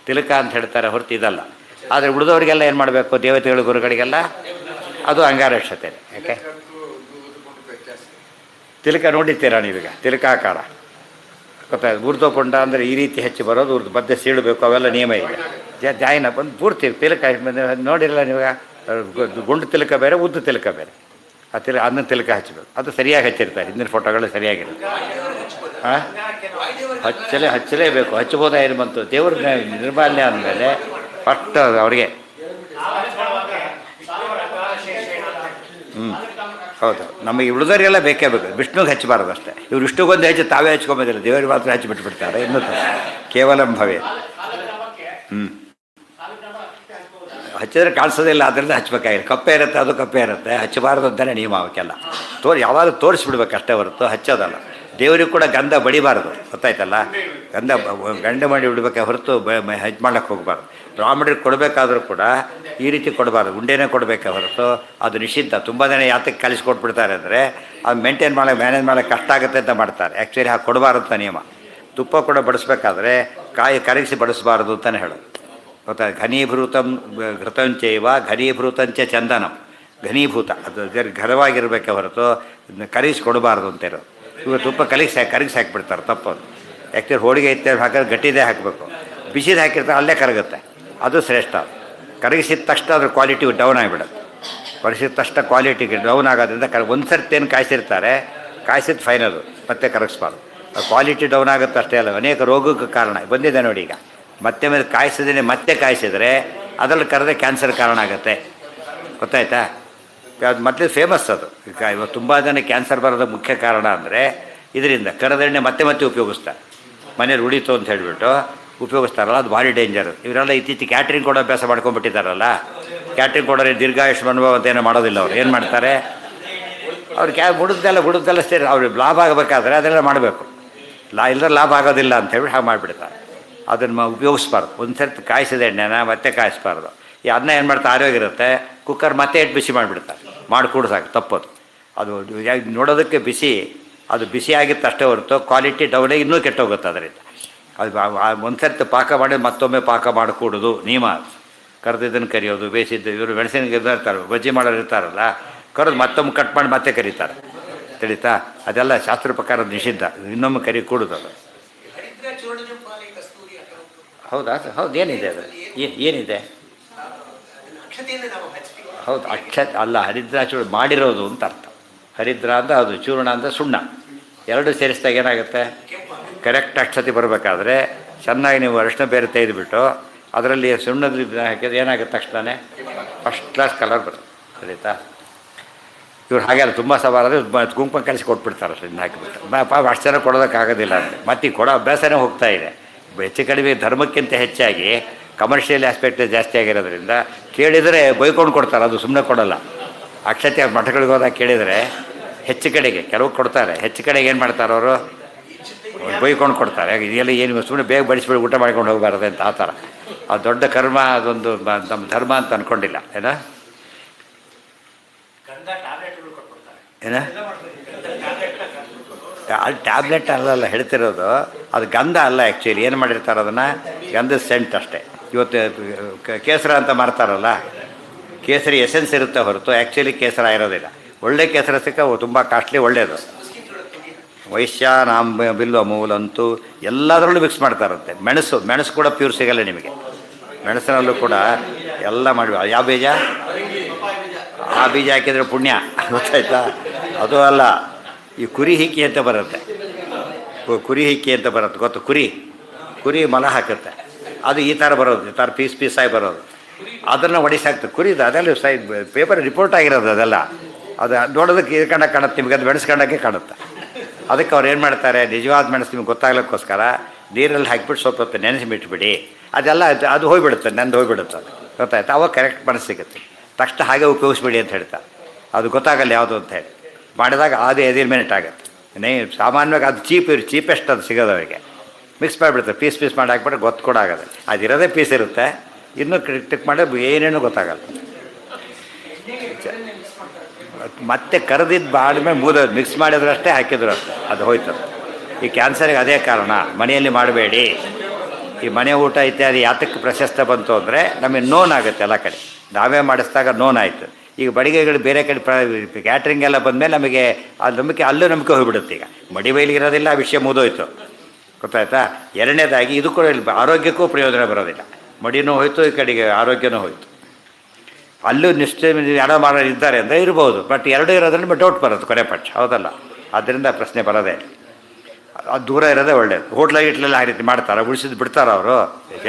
ತಿಲಕ ಅಂತ ಹೇಳ್ತಾರೆ ಹೊರತು ಇದಲ್ಲ. ಆದರೆ ಉಳಿದವರಿಗೆಲ್ಲ ಏನು ಮಾಡಬೇಕು? ದೇವತೆಗಳು ಗುರುಗಳಿಗೆಲ್ಲ ಅದು ಅಂಗಾರಕ್ಷತೆ. ಯಾಕೆ? ತಿಲಕ ನೋಡಿರ್ತೀರಾ ನೀವೀಗ? ತಿಲಕಾಕಾರ ಗೊತ್ತಾಯ್ತು. ಊರ್ಧ್ವಪುಂಡ ಅಂದರೆ ಈ ರೀತಿ ಹೆಚ್ಚು ಬರೋದು, ಮಧ್ಯೆ ಸೀಳಬೇಕು, ಅವೆಲ್ಲ ನಿಯಮ ಇದೆ. ಜಾಯಿನ ಬಂದು ಪೂರ್ತಿ ತಿಲಕ ನೋಡಿರಲ್ಲ ನೀವಾಗ? ಗುಂಡು ತಿಲಕ ಬೇರೆ, ಉದ್ದು ತಿಲಕ ಬೇರೆ. ಆ ಅದನ್ನ ತಿಲಕ ಹಚ್ಚಬೇಕು, ಅದು ಸರಿಯಾಗಿ ಹಚ್ಚಿರ್ತಾರೆ. ಹಿಂದಿನ ಫೋಟೋಗಳು ಸರಿಯಾಗಿರುತ್ತೆ. ಹಾಂ, ಹಚ್ಚಲೇಬೇಕು. ಹಚ್ಚಬೋದಾಗಿರು ಬಂತು ದೇವ್ರ ನಿರ್ಮಾಲ್ಯ ಅಂದಮೇಲೆ ಫಸ್ಟ್ ಅವ್ರಿಗೆ. ಹೌದು, ನಮಗೆ ಉಳಿದವರಿಗೆಲ್ಲ ಬೇಕೇ ಬೇಕು. ವಿಷ್ಣುಗೆ ಹಚ್ಚಬಾರ್ದು ಅಷ್ಟೇ. ಇವ್ರು ವಿಷ್ಣುಗೊಂದು ಹೆಚ್ಚು ತಾವೇ ಹಚ್ಕೊಂಬೋದಿಲ್ಲ, ದೇವರಿಗೆ ಮಾತ್ರ ಹಚ್ಚಿ ಬಿಟ್ಬಿಡ್ತಾರೆ. ಇನ್ನೂ ಕೇವಲ ಭವೇ. ಹಚ್ಚಿದ್ರೆ ಕಾಣಿಸೋದಿಲ್ಲ, ಅದರಿಂದ ಹಚ್ಬೇಕಾಗಿಲ್ಲ. ಕಪ್ಪೆ ಇರುತ್ತೆ, ಅದು ಕಪ್ಪೆ ಇರುತ್ತೆ, ಹಚ್ಚಬಾರ್ದು ಅಂತಲೇ ನಿಯಮ. ಅವಕ್ಕೆಲ್ಲ ಯಾವಾಗಲೂ ತೋರಿಸ್ಬಿಡ್ಬೇಕು ಅಷ್ಟೇ ಹೊರತು ಹಚ್ಚೋದಲ್ಲ. ದೇವರಿಗೂ ಕೂಡ ಗಂಧ ಬಡಿಬಾರ್ದು, ಗೊತ್ತಾಯ್ತಲ್ಲ? ಗಂಧ ಗಂಡ ಮಾಡಿ ಬಿಡ್ಬೇಕೆ ಹೊರತು ಹೆಚ್ಚು ಮಾಡೋಕ್ಕೆ ಹೋಗಬಾರ್ದು. ಬ್ರಾಹ್ಮಣರಿಗೆ ಕೊಡಬೇಕಾದ್ರೂ ಕೂಡ ಈ ರೀತಿ ಕೊಡಬಾರ್ದು, ಉಂಡೆನೇ ಕೊಡಬೇಕೆ ಹೊರತು ಅದು ನಿಷಿದ್ಧ. ತುಂಬ ಜನ ಯಾತಕ್ಕೆ ಕಲಿಸ್ಕೊಟ್ಬಿಡ್ತಾರೆ ಅಂದರೆ ಅದು ಮೇಂಟೈನ್ ಮ್ಯಾನೇಜ್ ಮಾಡೋಕ್ಕೆ ಕಷ್ಟ ಆಗುತ್ತೆ ಅಂತ ಮಾಡ್ತಾರೆ. ಆ್ಯಕ್ಚುಲಿ ಹಾಗೆ ಕೊಡಬಾರ್ದು ಅಂತ ನಿಯಮ. ತುಪ್ಪ ಕೂಡ ಬಡಿಸ್ಬೇಕಾದ್ರೆ ಕಾಯಿ ಕರಗಿಸಿ ಬಡಿಸ್ಬಾರ್ದು ಅಂತಲೇ ಹೇಳೋದು, ಗೊತ್ತಾ? ಘನೀಭೂತಂ ಘೃತಂಚೈವ ಘನೀಭೂತಂಚ ಚಂದನಂ, ಘನೀಭೂತ ಅದು ಘನವಾಗಿರಬೇಕೆ ಹೊರತು ಕರಗಿಸಿ ಕೊಡಬಾರ್ದು ಅಂತ ಇರೋದು. ಇವಾಗ ತುಪ್ಪ ಕರಗಿಸಿ ಹಾಕಿಬಿಡ್ತಾರೆ, ತಪ್ಪದು. ಆ್ಯಕ್ಚುಲಿ ಹೋಳಿಗೆ ಇತ್ಯಾದಿ ಹಾಕಿದ್ರೆ ಗಟ್ಟಿದೇ ಹಾಕಬೇಕು, ಬಿಸಿದು ಹಾಕಿರ್ತಾರೆ ಅಲ್ಲೇ ಕರಗುತ್ತೆ, ಅದು ಶ್ರೇಷ್ಠ. ಕರಗಿಸಿದ ತಕ್ಷಣ ಅದ್ರ ಕ್ವಾಲಿಟಿ ಡೌನ್ ಆಗಿಬಿಡುತ್ತೆ. ಕರಗಿಸಿದ ತಕ್ಷಣ ಕ್ವಾಲಿಟಿಗೆ ಡೌನ್ ಆಗೋದ್ರಿಂದ ಒಂದು ಸರ್ತಿ ಏನು ಕಾಯಿಸಿರ್ತಾರೆ, ಕಾಯಿಸಿದ ಫೈನ್ ಅದು ಮತ್ತೆ ಕರಗಿಸ್ಬಾರ್ದು. ಕ್ವಾಲಿಟಿ ಡೌನ್ ಆಗುತ್ತೆ ಅಷ್ಟೇ ಅಲ್ಲ, ಅನೇಕ ರೋಗಕ್ಕೆ ಕಾರಣ ಬಂದಿದೆ ನೋಡಿ. ಈಗ ಮತ್ತೆ ಮೇಲೆ ಕಾಯಿಸಿದ್ರೆ ಮತ್ತೆ ಕಾಯಿಸಿದರೆ ಅದರಲ್ಲಿ ಕರೆದ್ರೆ ಕ್ಯಾನ್ಸರ್ ಕಾರಣ ಆಗುತ್ತೆ, ಗೊತ್ತಾಯ್ತಾ? ಅದು ಮೊದಲೇ ಫೇಮಸ್ ಅದು. ಈಗ ಇವತ್ತು ತುಂಬ ಜನ ಕ್ಯಾನ್ಸರ್ ಬರೋದು ಮುಖ್ಯ ಕಾರಣ ಅಂದರೆ ಇದರಿಂದ. ಕರೆದೆಣ್ಣೆ ಮತ್ತೆ ಮತ್ತೆ ಉಪಯೋಗಿಸ್ತಾರೆ, ಮನೇಲಿ ಉಳಿತು ಅಂತ ಹೇಳಿಬಿಟ್ಟು ಉಪಯೋಗಿಸ್ತಾರಲ್ಲ, ಅದು ಭಾರಿ ಡೇಂಜರು. ಇವರೆಲ್ಲ ಇತ್ತೀಚೆಗೆ ಕ್ಯಾಟ್ರಿಂಗ್ ಕೊಡೋ ಅಭ್ಯಾಸ ಮಾಡ್ಕೊಂಡ್ಬಿಟ್ಟಿದ್ದಾರಲ್ಲ. ಕ್ಯಾಟ್ರಿಂಗ್ ಕೊಡೋರು ದೀರ್ಘಾಯುಷ್ ಅನುಭವ ಅಂತ ಏನೋ ಮಾಡೋದಿಲ್ಲ. ಅವ್ರು ಏನು ಮಾಡ್ತಾರೆ? ಅವ್ರು ಹುಡುಗ್ದೆಲ್ಲ ಸೇರಿ ಅವ್ರಿಗೆ ಲಾಭ ಆಗಬೇಕಾದ್ರೆ ಅದೆಲ್ಲ ಮಾಡಬೇಕು. ಇಲ್ಲದ್ರೆ ಲಾಭ ಆಗೋದಿಲ್ಲ ಅಂತೇಳಿ ಹಾಗೆ ಮಾಡಿಬಿಡ್ತಾರೆ. ಅದನ್ನು ಉಪಯೋಗಿಸ್ಬಾರ್ದು. ಒಂದು ಸರ್ತಿ ಕಾಯಿಸಿದ ಎಣ್ಣೆನ ಮತ್ತೆ ಕಾಯಿಸ್ಬಾರ್ದು. ಈ ಅನ್ನ ಏನು ಮಾಡ್ತಾರೆ, ಆರೋಗ್ಯ ಇರುತ್ತೆ, ಕುಕ್ಕರ್ ಮತ್ತೆ ಇಟ್ಟು ಬಿಸಿ ಮಾಡಿಬಿಡ್ತಾರೆ, ಮಾಡಿ ಕೂಡ್ಸಾಕು ತಪ್ಪದು. ಅದು ನೋಡೋದಕ್ಕೆ ಬಿಸಿ, ಅದು ಬಿಸಿ ಆಗಿತ್ತು ಅಷ್ಟೇ ಹೊರತು ಕ್ವಾಲಿಟಿ ಡೌನೇ ಇನ್ನೂ ಕೆಟ್ಟೋಗುತ್ತೆ ಅದರಿಂದ. ಅದು ಒಂದು ಸರ್ತಿ ಪಾಕ ಮಾಡಿ ಮತ್ತೊಮ್ಮೆ ಪಾಕ ಮಾಡಿಕೊಡೋದು ನಿಯಮ. ಕರೆದಿದ್ದನ್ನು ಕರಿಯೋದು, ಬೇಯಿಸಿದ್ದು. ಇವರು ಮೆಣಸಿನ ಇರ್ತಾರೆ, ಬಜ್ಜಿ ಮಾಡೋರು ಇರ್ತಾರಲ್ಲ, ಕರೆದು ಮತ್ತೊಮ್ಮೆ ಕಟ್ ಮಾಡಿ ಮತ್ತೆ ಕರೀತಾರೆ, ತಿಳಿತಾ? ಅದೆಲ್ಲ ಶಾಸ್ತ್ರ ಪ್ರಕಾರ ನಿಷಿದ್ಧ. ಇನ್ನೊಮ್ಮೆ ಕೂಡೋದು ಅದು. ಹೌದಾ? ಹೌದು, ಏನಿದೆ ಅದು? ಏನಿದೆ? ಹೌದು, ಅಲ್ಲ, ಹರಿದ್ರ ಚೂರ್ಣ ಮಾಡಿರೋದು ಅಂತ ಅರ್ಥ. ಹರಿದ್ರ ಅಂದರೆ ಅದು, ಚೂರ್ಣ ಅಂದರೆ ಸುಣ್ಣ. ಎರಡು ಸೇರಿಸಿದಾಗ ಏನಾಗುತ್ತೆ, ಕರೆಕ್ಟ್ ಅಕ್ಷತೆ ಬರಬೇಕಾದ್ರೆ ಚೆನ್ನಾಗಿ ನೀವು ಅರಿಶಿನ ಬೇರೆ ತೆಗೆದುಬಿಟ್ಟು ಅದರಲ್ಲಿ ಸುಣ್ಣದ ಹಾಕಿದ್ರೆ ಏನಾಗುತ್ತೆ ತಕ್ಷಣವೇ ಫಸ್ಟ್ ಕ್ಲಾಸ್ ಕಲರ್ ಬರುತ್ತೆ. ಸರಿತಾ? ಇವ್ರು ಹಾಗೆ ಅಲ್ಲ, ತುಂಬ ಸವಾಲಾದರೆ ಗುಂಪು ಕಳಿಸಿ ಕೊಟ್ಬಿಡ್ತಾರೆ ಅಷ್ಟು ಹಾಕಿಬಿಟ್ಟು. ಪಾಪ ಅಷ್ಟು ಜನ ಕೊಡೋದಕ್ಕಾಗೋದಿಲ್ಲ ಅಂತ ಮತ್ತೆ ಈ ಕೊಡೋ ಅಭ್ಯಾಸನೇ ಹೋಗ್ತಾ ಇದೆ. ಹೆಚ್ಚು ಕಡಿಮೆ ಧರ್ಮಕ್ಕಿಂತ ಹೆಚ್ಚಾಗಿ ಕಮರ್ಷಿಯಲ್ ಆಸ್ಪೆಕ್ಟ್ ಜಾಸ್ತಿ ಆಗಿರೋದ್ರಿಂದ ಕೇಳಿದರೆ ಬೈಕೊಂಡು ಕೊಡ್ತಾರೆ, ಅದು ಸುಮ್ಮನೆ ಕೊಡೋಲ್ಲ. ಅಕ್ಷತೆ ಮಠಗಳಿಗೆ ಹೋದಾಗ ಕೇಳಿದರೆ ಹೆಚ್ಚು ಕಡೆಗೆ ಕೆಲವು ಕೊಡ್ತಾರೆ, ಹೆಚ್ಚು ಕಡೆಗೆ ಏನು ಮಾಡ್ತಾರೆ ಅವರು ಬೈಕೊಂಡು ಕೊಡ್ತಾರೆ. ಇದೆಲ್ಲ ಏನು ಸುಮ್ಮನೆ ಬೇಗ ಬಡಿಸ್ಬಿಡಿ ಊಟ ಮಾಡ್ಕೊಂಡು ಹೋಗಬಾರ್ದು ಅಂತ. ಆ ಥರ ಆ ದೊಡ್ಡ ಕರ್ಮ ಅದೊಂದು ನಮ್ಮ ಧರ್ಮ ಅಂತ ಅಂದ್ಕೊಂಡಿಲ್ಲ. ಏನ ಏನ ಅಲ್ಲಿ ಟ್ಯಾಬ್ಲೆಟ್ ಅಲ್ಲಲ್ಲ ಹೇಳ್ತಿರೋದು, ಅದು ಗಂಧ ಅಲ್ಲ. ಆ್ಯಕ್ಚುಲಿ ಏನು ಮಾಡಿರ್ತಾರೆ ಅದನ್ನು, ಗಂಧದ ಸೆಂಟ್ ಅಷ್ಟೇ. ಇವತ್ತು ಕೇಸರ ಅಂತ ಮಾರ್ತಾರಲ್ಲ, ಕೇಸರಿ ಎಸೆನ್ಸ್ ಇರುತ್ತೆ ಹೊರತು ಆ್ಯಕ್ಚುಲಿ ಕೇಸರ ಇರೋದಿಲ್ಲ. ಒಳ್ಳೆ ಕೇಸರ ಸಿಕ್ಕ ತುಂಬ ಕಾಸ್ಟ್ಲಿ, ಒಳ್ಳೆಯದು. ವೈಶ್ಯಾನಾಂ ಬಿಲ್ವ ಮೂಲಂತೂ ಎಲ್ಲದರಲ್ಲೂ ಮಿಕ್ಸ್ ಮಾಡ್ತಾರಂತೆ. ಮೆಣಸು ಕೂಡ ಪ್ಯೂರ್ ಸಿಗಲ್ಲ ನಿಮಗೆ. ಮೆಣಸಿನಲ್ಲೂ ಕೂಡ ಎಲ್ಲ ಮಾಡಿ, ಯಾವ ಬೀಜ, ಆ ಬೀಜ ಹಾಕಿದರೆ ಪುಣ್ಯ, ಗೊತ್ತಾಯ್ತಾ? ಅದು ಅಲ್ಲ, ಈ ಕುರಿ ಹಿಕ್ಕಿ ಅಂತ ಬರುತ್ತೆ, ಕುರಿ ಹಿಕ್ಕಿ ಅಂತ ಬರುತ್ತೆ ಗೊತ್ತು. ಕುರಿ ಮಲ ಹಾಕುತ್ತೆ, ಅದು ಈ ಥರ ಬರೋದು, ಈ ಥರ ಪೀಸಾಗಿ ಬರೋದು. ಅದನ್ನು ಒಡಿಸಾಕ್ತದೆ ಕುರಿದು. ಅದೆಲ್ಲ ಪೇಪರ್ ರಿಪೋರ್ಟ್ ಆಗಿರೋದು ಅದೆಲ್ಲ. ಅದು ನೋಡೋದಕ್ಕೆ ಇದು ಕಾಣುತ್ತೆ ನಿಮಗೆ, ಅದು ಮೆಣಸ್ಕೊಂಡಾಗೆ ಕಾಣುತ್ತೆ. ಅದಕ್ಕೆ ಅವ್ರು ಏನು ಮಾಡ್ತಾರೆ, ನಿಜವಾದ ಮೆಣಸು ನಿಮ್ಗೆ ಗೊತ್ತಾಗ್ಲಿಕ್ಕೋಸ್ಕರ ನೀರಲ್ಲಿ ಹಾಕಿಬಿಟ್ಟು ಸ್ವಲ್ಪ ಹೊತ್ತು ನೆನೆಸಿ ಬಿಟ್ಬಿಡಿ. ಅದೆಲ್ಲ ಅದು ಹೋಗಿಬಿಡುತ್ತೆ, ನೆಂದು ಹೋಗಿಬಿಡುತ್ತೆ. ಅದು ಗೊತ್ತಾಯ್ತು, ಅವಾಗ ಕರೆಕ್ಟ್ ಮೆಣಸು ಸಿಗುತ್ತೆ. ತಕ್ಷಣ ಹಾಗೆ ಉಪಯೋಗಿಸ್ಬಿಡಿ ಅಂತ ಹೇಳ್ತಾರೆ. ಅದು ಗೊತ್ತಾಗಲ್ಲ ಯಾವುದು ಅಂತ ಹೇಳಿ ಮಾಡಿದಾಗ ಅದು 15 ಮಿನಿಟ್ ಆಗುತ್ತೆ. ಸಾಮಾನ್ಯವಾಗಿ ಅದು ಚೀಪೆಸ್ಟ್ ಅದು ಸಿಗೋದು ಅವರಿಗೆ. ಮಿಕ್ಸ್ ಮಾಡಿಬಿಡ್ತಾರೆ, ಪೀಸ್ ಮಾಡಿ ಹಾಕ್ಬಿಟ್ರೆ ಗೊತ್ತು ಕೂಡ ಆಗೋದು. ಅದಿರೋದೇ ಪೀಸ್ ಇರುತ್ತೆ, ಇನ್ನೂ ಟಿಕ್ ಮಾಡಿ ಏನೇನು ಗೊತ್ತಾಗಲ್ಲ. ಮತ್ತೆ ಕರೆದಿದ್ದು ಬಾಡ್ಮೇಲೆ ಮೂದೋದು, ಮಿಕ್ಸ್ ಮಾಡಿದ್ರು ಅಷ್ಟೇ, ಹಾಕಿದ್ರು ಅಷ್ಟೇ, ಅದು ಹೋಯ್ತು. ಈ ಕ್ಯಾನ್ಸರಿಗೆ ಅದೇ ಕಾರಣ. ಮನೆಯಲ್ಲಿ ಮಾಡಬೇಡಿ. ಈ ಮನೆ ಊಟ ಇತ್ಯಾದಿ ಯಾತಕ್ಕೆ ಪ್ರಶಸ್ತ ಬಂತು ಅಂದರೆ ನಮಗೆ ನೋನ್ ಆಗುತ್ತೆ. ಎಲ್ಲ ಕಡೆ ನಾವೇ ಮಾಡಿಸಿದಾಗ ನೋನ್ ಆಯಿತು. ಈಗ ಬಡಿಗೆಗಳು ಬೇರೆ ಕಡೆ ಕ್ಯಾಟ್ರಿಂಗ್ ಎಲ್ಲ ಬಂದಮೇಲೆ ನಮಗೆ ಅದು ನಂಬಿಕೆ, ಅಲ್ಲೂ ನಂಬಿಕೆ ಹೋಗಿಬಿಡುತ್ತೆ. ಈಗ ಮಡಿಬೈಲಿಗೆ ಇರೋದಿಲ್ಲ, ಆ ವಿಷಯ ಮುಗಿದೋಯ್ತು. ಗೊತ್ತಾಯ್ತಾ? ಎರಡನೇದಾಗಿ ಇದು ಕೂಡ ಆರೋಗ್ಯಕ್ಕೂ ಪ್ರಯೋಜನ ಬರೋದಿಲ್ಲ. ಮಡಿನೂ ಹೋಯ್ತು, ಈ ಕಡೆಗೆ ಆರೋಗ್ಯನೂ ಹೋಯ್ತು. ಅಲ್ಲೂ ನಿಷ್ಠೆ ಯಾರೋ ಮಾಡೋರು ಇದ್ದಾರೆ ಅಂದರೆ ಇರ್ಬೋದು, ಬಟ್ ಎರಡೂ ಇರೋದ್ರಲ್ಲಿ ಡೌಟ್ ಬರೋದು ಕೊನೆ ಪಕ್ಷ, ಹೌದಲ್ಲ? ಆದ್ದರಿಂದ ಪ್ರಶ್ನೆ ಬರೋದೇ. ಅದು ದೂರ ಇರೋದೇ ಒಳ್ಳೆಯದು. ಹೋಟ್ಲಾಗಿಟ್ಲೆಲ್ಲ ಆ ರೀತಿ ಮಾಡ್ತಾರೆ, ಉಳಿಸಿದ್ದು ಬಿಡ್ತಾರೆ ಅವರು,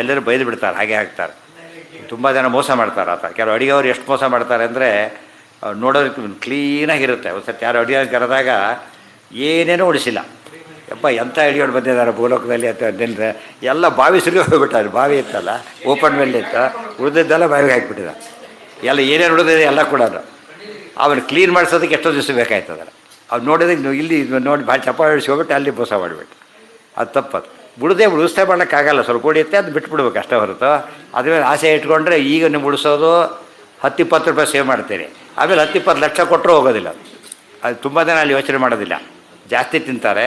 ಎಲ್ಲರೂ ಬೈದು ಬಿಡ್ತಾರೆ, ಹಾಗೆ ಹಾಕ್ತಾರೆ. ತುಂಬ ಜನ ಮೋಸ ಮಾಡ್ತಾರೆ. ಆ ಥರ ಕೆಲವು ಅಡುಗೆಯವರು ಎಷ್ಟು ಮೋಸ ಮಾಡ್ತಾರೆ ಅಂದರೆ ನೋಡೋದಕ್ಕೆ ಕ್ಲೀನಾಗಿರುತ್ತೆ. ಒಂದು ಸರ್ತಿ ಯಾರು ಅಡುಗೆ ಕರೆದಾಗ ಏನೇನೂ ಉಳಿಸಿಲ್ಲ. ಯಪ್ಪ ಎಂಥ ಅಡುಗೆಗಳು ಬಂದಿದ್ದಾರೆ ಭೂಲೋಕದಲ್ಲಿ ಅಂತ ದಿನ ಎಲ್ಲ ಬಾವಿ ಸುರಿ ಹೋಗ್ಬಿಟ್ಟಾರೆ. ಬಾವಿ ಇತ್ತಲ್ಲ, ಓಪನ್ ಮೇಲೆ ಇತ್ತು, ಉಳಿದಿದ್ದೆಲ್ಲ ಬಾವಿಗೆ ಹಾಕಿಬಿಟ್ಟಿದ. ಎಲ್ಲ ಏನೇನು ಉಳಿದಿದೆ ಎಲ್ಲ ಕೂಡ ಅವನು ಕ್ಲೀನ್ ಮಾಡಿಸೋದಕ್ಕೆ ಎಷ್ಟೋ ದಿವಸ ಬೇಕಾಯ್ತದಲ್ಲ. ಅವ್ನು ನೋಡಿದಕ್ಕೆ ಇಲ್ಲಿ ನೋಡಿ ಭಾಳ ಚಪ್ಪಾಳೆ ಹಿಡಿಸಿ ಹೋಗ್ಬಿಟ್ಟು ಅಲ್ಲಿ ಮೋಸ ಮಾಡಿಬಿಟ್ಟು, ಅದು ತಪ್ಪದು. ಉಳಿಸ್ತಾ ಮಾಡೋಕ್ಕಾಗಲ್ಲ, ಸ್ವಲ್ಪ ಉಳಿಯುತ್ತೆ, ಅದು ಬಿಟ್ಬಿಡ್ಬೇಕು ಅಷ್ಟೇ ಹೊರತು ಅದ್ರ ಮೇಲೆ ಆಸೆ ಇಟ್ಕೊಂಡ್ರೆ ಈಗ ನೀವು ಉಳಿಸೋದು 10-20 ರೂಪಾಯಿ ಸೇವ್ ಮಾಡ್ತೀರಿ, ಆಮೇಲೆ 10-20 ಲಕ್ಷ ಕೊಟ್ಟರು ಹೋಗೋದಿಲ್ಲ. ಅದು ತುಂಬ ಜನ ಅಲ್ಲಿ ಯೋಚನೆ ಮಾಡೋದಿಲ್ಲ. ಜಾಸ್ತಿ ತಿಂತಾರೆ,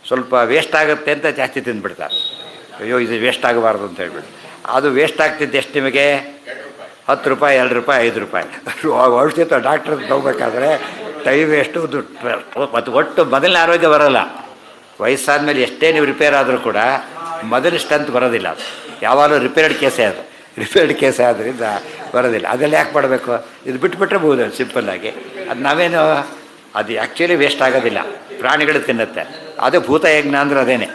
ಸ್ವಲ್ಪ ವೇಸ್ಟ್ ಆಗುತ್ತೆ ಅಂತ ಜಾಸ್ತಿ ತಿಂದುಬಿಡ್ತಾರೆ. ಅಯ್ಯೋ ಇದು ವೇಸ್ಟ್ ಆಗಬಾರ್ದು ಅಂತ ಹೇಳ್ಬಿಟ್ಟು. ಅದು ವೇಸ್ಟ್ ಆಗ್ತಿದ್ದು ಎಷ್ಟು ನಿಮಗೆ? 10 ರೂಪಾಯಿ, 2 ರೂಪಾಯಿ, 5 ರೂಪಾಯಿ. ಔಷಧಿ ಡಾಕ್ಟ್ರ್ ತಗೋಬೇಕಾದ್ರೆ ಟೈಮ್ ವೇಸ್ಟು, ದುಡ್ಡು. ಮತ್ತು ಒಟ್ಟು ಮೊದಲನೇ ಆರೋಗ್ಯ ಬರೋಲ್ಲ. ವಯಸ್ಸಾದ ಮೇಲೆ ಎಷ್ಟೇ ನೀವು ರಿಪೇರ್ ಆದರೂ ಕೂಡ ಮೊದಲಿಷ್ಟಂತ ಬರೋದಿಲ್ಲ. ಅದು ಯಾವಾಗಲೂ ರಿಪೇರ್ಡ್ ಕೇಸೇ, ಅದು ರಿಪೇರ್ಡ್ ಕೇಸೇ ಆದ್ದರಿಂದ ಬರೋದಿಲ್ಲ. ಅದೆಲ್ಲ ಯಾಕೆ ಮಾಡಬೇಕು? ಇದು ಬಿಟ್ಟುಬಿಟ್ರೆ ಬಹುದು ಸಿಂಪಲ್ಲಾಗಿ. ಅದು ನಾವೇನು, ಅದು ಆ್ಯಕ್ಚುಲಿ ವೇಸ್ಟ್ ಆಗೋದಿಲ್ಲ, ಪ್ರಾಣಿಗಳು ತಿನ್ನುತ್ತೆ. ಅದೇ ಭೂತ ಯಜ್ಞ ಅಂದ್ರೆ ಅದೇನೆ,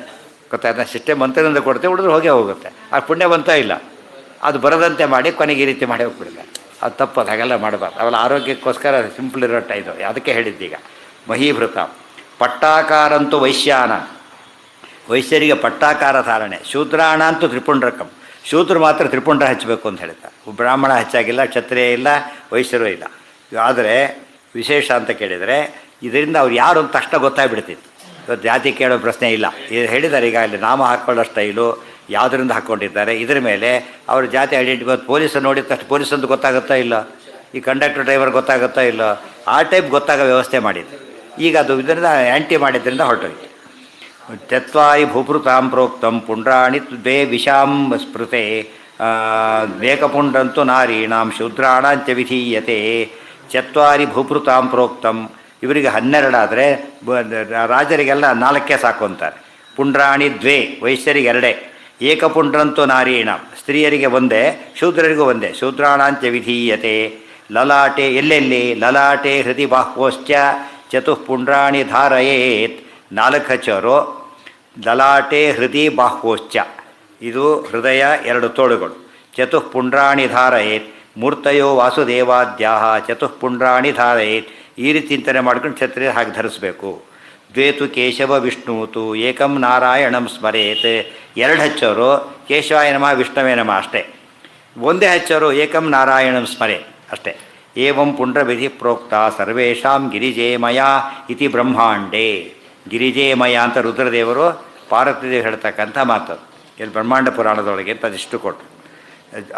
ಗೊತ್ತಾಯ್ತಾ? ಸಿಸ್ಟಮ್ ಮಂತ್ರದಿಂದ ಕೊಡ್ತೇವೆ, ಉಳಿದ್ರೆ ಹೋಗುತ್ತೆ. ಆ ಪುಣ್ಯ ಬಂತ ಇಲ್ಲ, ಅದು ಬರದಂತೆ ಮಾಡಿ ಕೊನೆಗೆ ಈ ರೀತಿ ಮಾಡಿ ಹೋಗ್ಬಿಡುತ್ತೆ. ಅದು ತಪ್ಪದು, ಹಾಗೆಲ್ಲ ಮಾಡಬಾರ್ದು. ಅವೆಲ್ಲ ಆರೋಗ್ಯಕ್ಕೋಸ್ಕರ ಸಿಂಪಲ್ ಇರೋ ಇದು. ಅದಕ್ಕೆ ಹೇಳಿದ್ದೀಗ ಮಹೀಭೃತ. ಪಟ್ಟಾಕಾರಂತೂ ವೈಶ್ಯಾನ, ವೈಶ್ಯರಿಗೆ ಪಟ್ಟಾಕಾರ ಧಾರಣೆ. ಶೂದ್ರಾಣ ಅಂತೂ ತ್ರಿಪುಂಡ್ರಕಂ, ಶೂದ್ರರು ಮಾತ್ರ ತ್ರಿಪುಂಡ್ರ ಹಚ್ಚಬೇಕು ಅಂತ ಹೇಳ್ತಾರೆ. ಬ್ರಾಹ್ಮಣ ಹೆಚ್ಚಾಗಿಲ್ಲ, ಕ್ಷತ್ರಿಯ ಇಲ್ಲ, ವೈಶ್ಯರು ಇಲ್ಲ. ಆದರೆ ವಿಶೇಷ ಅಂತ ಕೇಳಿದರೆ ಇದರಿಂದ ಅವ್ರು ಯಾರು ಅಂತ ತಕ್ಷಣ ಗೊತ್ತಾಗ್ಬಿಡ್ತಿತ್ತು. ಇವತ್ತು ಜಾತಿ ಕೇಳೋ ಪ್ರಶ್ನೆ ಇಲ್ಲ. ಇದು ಹೇಳಿದ್ದಾರೆ ಈಗಾಗಲೇ, ನಾಮ ಹಾಕ್ಕೊಳ್ಳೋ ಸ್ಟೈಲು ಯಾವುದರಿಂದ ಹಾಕ್ಕೊಂಡಿದ್ದಾರೆ, ಇದ್ರ ಮೇಲೆ ಅವ್ರ ಜಾತಿ ಐಡೆಂಟಿಫೈ. ಪೊಲೀಸರು ನೋಡಿದ ತಕ್ಷಣ ಪೊಲೀಸಂದು ಗೊತ್ತಾಗುತ್ತಾ ಇಲ್ಲ, ಈ ಕಂಡಕ್ಟರ್ ಡ್ರೈವರ್ ಗೊತ್ತಾಗುತ್ತಾ ಇಲ್ಲ, ಆ ಟೈಪ್ ಗೊತ್ತಾಗೋ ವ್ಯವಸ್ಥೆ ಮಾಡಿದ್ದು. ಈಗ ಅದು ಇದರಿಂದ ಆ್ಯಂಟಿ ಮಾಡಿದ್ರಿಂದ ಹೊರಟೋಯ್ತು. ತ್ಯಕ್ವಾಯಿ ಭೂಪೃತಾಂ ಪ್ರೋಕ್ತಂ ಪುಂಡ್ರಾಣಿ ದ್ವೇ ವಿಷಾಂ ಸ್ಮೃತೆ ಏಕಪುಂಡಂತು ನಾರೀಣಾಂ ಶೂದ್ರಾಣಾಂಚ ವಿಧೀಯತೆ. ಚತ್ವಾರಿ ಭೂಪೃತಾಂ ಪ್ರೋಕ್ತಂ, ಇವರಿಗೆ 12 ಆದರೆ ರಾಜರಿಗೆಲ್ಲ 4 ಸಾಕು ಅಂತಾರೆ. ಪುಂಡ್ರಾಣಿ ದ್ವೇ, ವೈಶ್ಯರಿಗೆ 2. ಏಕಪುಂಡ್ರಂತು ನಾರೀಣಾಂ, ಸ್ತ್ರೀಯರಿಗೆ 1, ಶೂದ್ರರಿಗೂ 1. ಶೂದ್ರಾಣಾಂಚ ವಿಧೀಯತೆ. ಲಲಾಟೆ, ಎಲ್ಲೆಲ್ಲಿ ಲಲಾಟೆ ಹೃದಯ ಬಾಹ್ವಶ್ಚ ಚತುಃಪುಂಡ್ರಾಣಿ ಧಾರಯೇತ್. 4 ಹಚ್ಚೋರು. ಲಲಾಟೆ ಹೃದಯ ಬಾಹ್ಯೋಶ್ಚ, ಇದು ಹೃದಯ 2 ತೋಳುಗಳು. ಚತುಃಪುಂಡ್ರಾಣಿ ಧಾರಯೇತ್ ಮೂರ್ತಯೋ ವಾಸುದೇವಾದ್ಯಾಹ ಚತುಃಪುಂಡ್ರಾಣಿ ಧಾರಯೇತ್. ಈ ರೀತಿ ಚಿಂತನೆ ಮಾಡ್ಕೊಂಡು ಕ್ಷತ್ರಿಯ ಹಾಗೆ ಧರಿಸಬೇಕು. ದ್ವೇತು ಕೇಶವ ವಿಷ್ಣುತು ಏಕಂ ನಾರಾಯಣಂ ಸ್ಮರೇತ್. 2 ಹಚ್ಚೋರು ಕೇಶವಾಯ ನಮಃ ವಿಷ್ಣವೇ ನಮಃ ಅಷ್ಟೇ. ಒಂದೇ ಹಚ್ಚೋರು ಏಕಂ ನಾರಾಯಣಂ ಸ್ಮರೆ ಅಷ್ಟೇ. ಏವಂ ಪುಂಡ್ರವಿಧಿ ಪ್ರೋಕ್ತ ಸರ್ವೇಷಾಂ ಗಿರಿಜೇಮಯ ಇತಿ ಬ್ರಹ್ಮಾಂಡೇ. ಗಿರಿಜೇಮಯ ಅಂತ ರುದ್ರದೇವರು ಪಾರ್ವತಿದೇವಿ ಹೇಳ್ತಕ್ಕಂಥ ಮಾತು ಇಲ್ಲಿ ಬ್ರಹ್ಮಾಂಡ ಪುರಾಣದೊಳಗೆ ಅಂತ ಅದಿಷ್ಟು ಕೊಟ್ಟು.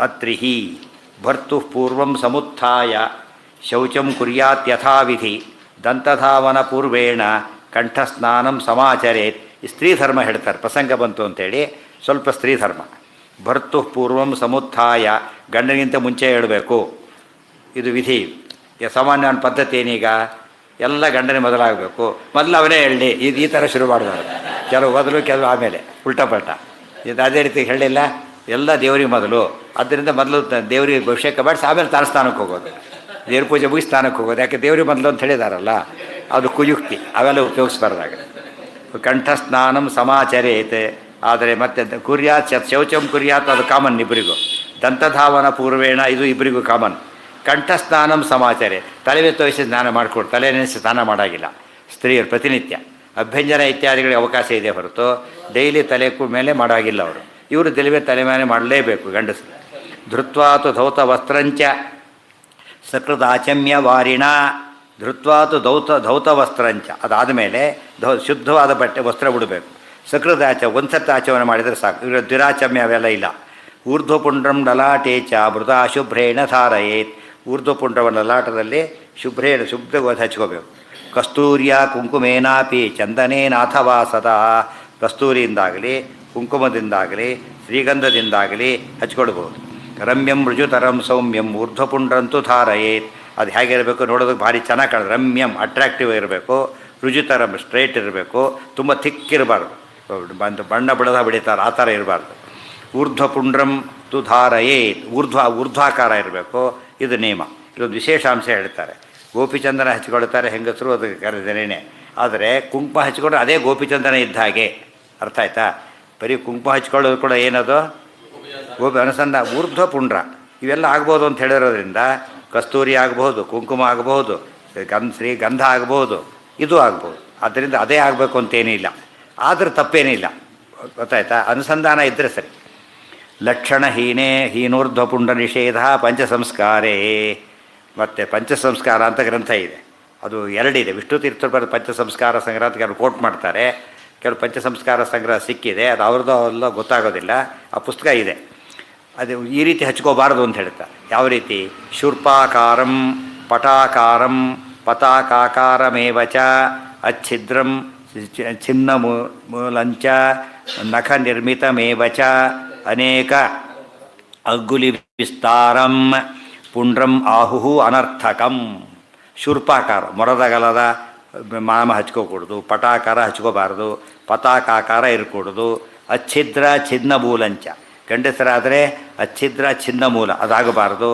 ಅತ್ರಿಹಿ ಭರ್ತು ಪೂರ್ವಂ ಸಮುತ್ಥಾಯ ಶೌಚಂ ಕುರ್ಯಾತ್ ಯಥಾವಿಧಿ ದಂತಧಾವನ ಪೂರ್ವೇಣ ಕಂಠಸ್ನಾನಂ ಸಮಾಚರೇತ್. ಈ ಸ್ತ್ರೀಧರ್ಮ ಹೇಳ್ತಾರೆ, ಪ್ರಸಂಗ ಬಂತು ಅಂತೇಳಿ ಸ್ವಲ್ಪ ಸ್ತ್ರೀಧರ್ಮ. ಭರ್ತು ಪೂರ್ವಂ ಸಮುತ್ಥಾಯ, ಗಂಡನಿಗಿಂತ ಮುಂಚೆ ಹೇಳಬೇಕು, ಇದು ವಿಧಿ. ಸಾಮಾನ್ಯ ಪದ್ಧತಿ ಏನೀಗ ಎಲ್ಲ ಗಂಡನೇ ಮೊದಲಾಗಬೇಕು, ಮೊದಲು ಅವನೇ ಹೇಳಲಿ, ಈ ಥರ ಶುರು ಮಾಡಿದವರು. ಕೆಲವು ಮೊದಲು ಕೆಲವು ಆಮೇಲೆ ಉಲ್ಟಾ ಪಲ್ಟ. ಇದು ಅದೇ ರೀತಿ ಹೇಳಿಲ್ಲ, ಎಲ್ಲ ದೇವರಿಗೆ ಮೊದಲು. ಆದ್ದರಿಂದ ಮೊದಲು ದೇವರಿಗೆ ಅಭಿಷೇಕ ಮಾಡಿಸಿ ಆಮೇಲೆ ತಾನು ಸ್ನಾನಕ್ಕೆ ಹೋಗೋದು, ದೇವ್ರ ಪೂಜೆ ಮುಗಿಸಿ ಸ್ನಾನಕ್ಕೆ ಹೋಗೋದು. ಯಾಕೆ ದೇವ್ರಿಗೆ ಮೊದಲು ಅಂತ ಹೇಳಿದಾರಲ್ಲ, ಅದು ಕುಯುಕ್ತಿ, ಅವೆಲ್ಲ ಉಪಯೋಗಿಸ್ಬಾರ್ದಾಗ. ಕಂಠಸ್ನಾನಂ ಸಮಾಚರೇತ್. ಆದರೆ ಮತ್ತೆ ಕುರ್ಯಾತ್ ಶೌಚಂ ಕುರ್ಯಾತ್, ಅದು ಕಾಮನ್ ಇಬ್ಬರಿಗೂ. ದಂತಧಾವನ ಪೂರ್ವೇಣ, ಇದು ಇಬ್ಬರಿಗೂ ಕಾಮನ್. ಕಂಠಸ್ನಾನಂ ಸಮಾಚಾರ, ತಲೆ ತೋರಿಸಿ ಸ್ನಾನ ಮಾಡಿಕೊಡು, ತಲೆ ನೆನೆಸಿ ಸ್ನಾನ ಮಾಡೋಂಗಿಲ್ಲ ಸ್ತ್ರೀಯರು ಪ್ರತಿನಿತ್ಯ. ಅಭ್ಯಂಜನ ಇತ್ಯಾದಿಗಳಿಗೆ ಅವಕಾಶ ಇದೆ ಹೊರತು ಡೈಲಿ ತಲೆ ಮೇಲೆ ಮಾಡೋಂಗಿಲ್ಲ ಅವರು. ಇವರು ತಲೆ ಮೇಲೆ ಮಾಡಲೇಬೇಕು ಗಂಡಸರು. ಧೃತ್ವಾತು ಧೌತ ವಸ್ತ್ರಂಚ ಸಕೃದಾಚಮ್ಯ ವಾರಿಣ. ಧೃತ್ವಾತು ಧೌತ ವಸ್ತ್ರಂಚ, ಅದಾದಮೇಲೆ ಶುದ್ಧವಾದ ಬಟ್ಟೆ ವಸ್ತ್ರ ಬಿಡಬೇಕು. ಸಕೃದಾಚ, ಒಂದ್ಸರ್ತಿ ಆಚರಣೆ ಮಾಡಿದರೆ ಸಾಕು. ಇವರು ದ್ವಿರಾಚಮ್ಯ ಅವೆಲ್ಲ ಇಲ್ಲ. ಊರ್ಧ್ವಪುಂಡ್ರಂ ಲಲಾಟೇಚ ಮೃದ ಶುಭ್ರೇಣ ಧಾರಯೇತ್. ಊರ್ಧ್ವಪುಂಡ್ರವನ್ನು ಲಲಾಟದಲ್ಲಿ ಶುದ್ಧವಾಗಿ ಹಚ್ಕೋಬೇಕು. ಕಸ್ತೂರಿಯ ಕುಂಕುಮೇನಾಪಿ ಚಂದನೇನಾಥವಾ ಸದಾ. ಕಸ್ತೂರಿಯಿಂದಾಗಲಿ ಕುಂಕುಮದಿಂದಾಗಲಿ ಶ್ರೀಗಂಧದಿಂದಾಗಲಿ ಹಚ್ಕೊಳ್ಬೋದು. ರಮ್ಯಂ ರುಜುತರಂ ಸೌಮ್ಯಂ ಊರ್ಧ್ವಪುಂಡ್ರಂತೂ ಧಾರಯೇತ್. ಅದು ಹೇಗಿರಬೇಕು ನೋಡೋದಕ್ಕೆ ಭಾರಿ ಚೆನ್ನಾಗಿ ಕಾಣೋದು. ರಮ್ಯಂ ಅಟ್ರಾಕ್ಟಿವ್ ಇರಬೇಕು, ರುಜುತರಂ ಸ್ಟ್ರೈಟ್ ಇರಬೇಕು, ತುಂಬ ಥಿಕ್ ಇರಬಾರ್ದು, ಬಣ್ಣ ಬಿಡದ ಬಿಡಿತಾರೆ ಆ ಥರ ಇರಬಾರ್ದು. ಊರ್ಧ್ವಪುಂಡ್ರಂ ತು ಧಾರಯೇತ್, ಊರ್ಧ್ವಾಕಾರ ಇರಬೇಕು, ಇದು ನಿಯಮ. ಇದೊಂದು ವಿಶೇಷಾಂಶ ಹೇಳ್ತಾರೆ. ಗೋಪಿಚಂದನ ಹಚ್ಕೊಳ್ತಾರೆ ಹೆಂಗಸರು, ಅದು ಕರೆದೇನೆ. ಆದರೆ ಕುಂಕುಮ ಹಚ್ಕೊಂಡ್ರೆ ಅದೇ ಗೋಪಿಚಂದನ ಇದ್ದ ಹಾಗೆ, ಅರ್ಥ ಆಯ್ತಾ? ಬರೀ ಕುಂಕುಮ ಹಚ್ಕೊಳ್ಳೋದು ಕೂಡ ಏನದು ಅನುಸಂಧ. ಊರ್ಧ್ವಪುಂಡ್ರ ಇವೆಲ್ಲ ಆಗ್ಬೋದು ಅಂತ ಹೇಳಿರೋದ್ರಿಂದ ಕಸ್ತೂರಿ ಆಗಬಹುದು, ಕುಂಕುಮ ಆಗಬಹುದು, ಶ್ರೀಗಂಧ ಆಗಬಹುದು, ಇದು ಆಗ್ಬೋದು. ಆದ್ದರಿಂದ ಅದೇ ಆಗಬೇಕು ಅಂತೇನಿಲ್ಲ, ಆದರೆ ತಪ್ಪೇನಿಲ್ಲ, ಗೊತ್ತಾಯ್ತಾ? ಅನುಸಂಧಾನ ಇದ್ದರೆ ಸರಿ. ಲಕ್ಷಣಹೀನೇ ಹೀನೂರ್ಧ್ವಪುಂಡ ನಿಷೇಧ ಪಂಚಸಂಸ್ಕಾರೇ. ಮತ್ತು ಪಂಚಸಂಸ್ಕಾರ ಅಂತ ಗ್ರಂಥ ಇದೆ, ಅದು 2 ಇದೆ. ವಿಷ್ಣು ತೀರ್ಥರು ಬರೆದ ಪಂಚಸಂಸ್ಕಾರ ಸಂಗ್ರಹ ಅಂತ ಕೆಲವರು ಕೋಟ್ ಮಾಡ್ತಾರೆ. ಕೆಲವು ಪಂಚಸಂಸ್ಕಾರ ಸಂಗ್ರಹ ಸಿಕ್ಕಿದೆ, ಅದು ಅವ್ರದ್ದು ಎಲ್ಲ ಗೊತ್ತಾಗೋದಿಲ್ಲ. ಆ ಪುಸ್ತಕ ಇದೆ. ಅದು ಈ ರೀತಿ ಹಚ್ಕೋಬಾರದು ಅಂತ ಹೇಳ್ತಾರೆ. ಯಾವ ರೀತಿ? ಶೂರ್ಪಾಕಾರಂ ಪಟಾಕಾರಂ ಪತಾಕಾಕಾರಮೇವಚ ಅಚ್ಛಿದ್ರಂ ಛಿನ್ನ ಮೂಲಂಚ ನಖ ನಿರ್ಮಿತಮೇವಚ ಅನೇಕ ಅಗ್ಗುಲಿ ವಿಸ್ತಾರಂ ಪುಂಡ್ರಂ ಆಹುಹು ಅನರ್ಥಕಂ. ಶೂರ್ಪಾಕಾರ ಮೊರದಗಲದ ಮಾಮ ಹಚ್ಕೋಕೂಡ್ದು, ಪಟಾಕಾರ ಹಚ್ಕೋಬಾರ್ದು, ಪತಾಕಾಕಾರ ಇರಕೂಡ್ದು. ಅಚ್ಛಿದ್ರ ಛಿನ್ನ ಮೂಲಂಚ, ಗಂಡಸರಾದರೆ ಅಚ್ಛಿದ್ರ ಛಿನ್ನ ಮೂಲ ಅದಾಗಬಾರ್ದು.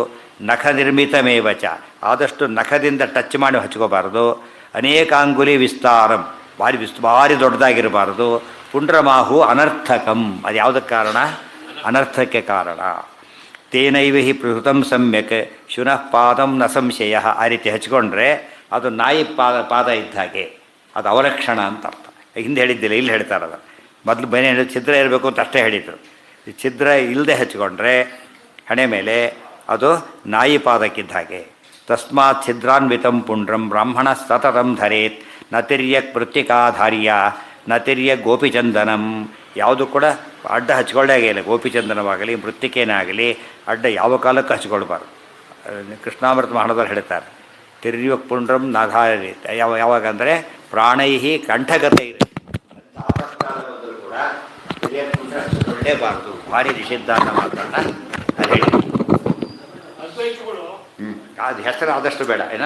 ನಖ ನಿರ್ಮಿತಮೇವಚ, ಆದಷ್ಟು ನಖದಿಂದ ಟಚ್ ಮಾಡಿ ಹಚ್ಕೋಬಾರ್ದು. ಅನೇಕಾಂಗುಲಿ ವಿಸ್ತಾರಂ, ಭಾರಿ ದೊಡ್ಡದಾಗಿರಬಾರ್ದು. ಪುಂಡ್ರಮಾಹು ಅನರ್ಥಕಂ, ಅದು ಯಾವುದಕ್ಕೆ ಕಾರಣ? ಅನರ್ಥಕ್ಕೆ ಕಾರಣ. ತೇನೈವ ಹಿ ಪ್ರಹೃತಂ ಸಮ್ಯಕ್ ಶುನಃ ಪಾದಂ ನ ಸಂಶಯ. ಆ ರೀತಿ ಹಚ್ಕೊಂಡ್ರೆ ಅದು ನಾಯಿ ಪಾದ ಇದ್ದ ಹಾಗೆ, ಅದು ಅವಲಕ್ಷಣ ಅಂತ ಅರ್ಥ. ಹಿಂದೆ ಹೇಳಿದ್ದಿಲ್ಲ, ಇಲ್ಲಿ ಹೇಳ್ತಾರದು. ಮೊದಲು ಬನ್ನಿ ಹೇಳಿ ಛಿದ್ರ ಇರಬೇಕು ಅಂತ ಅಷ್ಟೇ ಹೇಳಿದರು. ಈ ಛಿದ್ರ ಇಲ್ಲದೆ ಹಚ್ಕೊಂಡ್ರೆ ಹಣೆ ಮೇಲೆ ಅದು ನಾಯಿ ಪಾದಕ್ಕಿದ್ದ ಹಾಗೆ. ತಸ್ಮಾತ್ ಛಿದ್ರಾನ್ವಿತಂ ಪುಂಡ್ರಂ ಬ್ರಾಹ್ಮಣ ಸತತಂ ಧರೇತ್ ನತಿರ್ಯಕ್ ಮೃತ್ತಿಕಾಧಾರ್ಯ ನತಿರ್ಯ ಗೋಪಿಚಂದನಂ. ಯಾವುದು ಕೂಡ ಅಡ್ಡ ಹಚ್ಕೊಳ್ಳೇ ಆಗಿಲ್ಲ, ಗೋಪಿಚಂದನವಾಗಲಿ ಮೃತ್ತಿಕೇನೇ ಆಗಲಿ ಅಡ್ಡ ಯಾವ ಕಾಲಕ್ಕೂ ಹಚ್ಕೊಳ್ಬಾರ್ದು. ಕೃಷ್ಣಾಮೃತ ಮಹಾಣದವ್ರು ಹೇಳ್ತಾರೆ, ತಿರ್ಯಕ್ ಪುಂಡ್ರಂ ನಾಧಾರಿ. ಯಾವಾಗಂದರೆ ಪ್ರಾಣೈಹಿ ಕಂಠಗತ ಇರಲಿ, ಕೂಡ ತಿರ್ಯಕ್ ಪುಂಡ್ರ ಹಚ್ಕೊಳ್ಳೇಬಾರ್ದು, ಭಾರಿ ನಿಷಿದ್ಧ ಅಂತ ಮಾತನ್ನ ಅದು ಹೇಳಿ. ಅದು ಹೆಸರು ಆದಷ್ಟು ಬೇಡ ಏನ.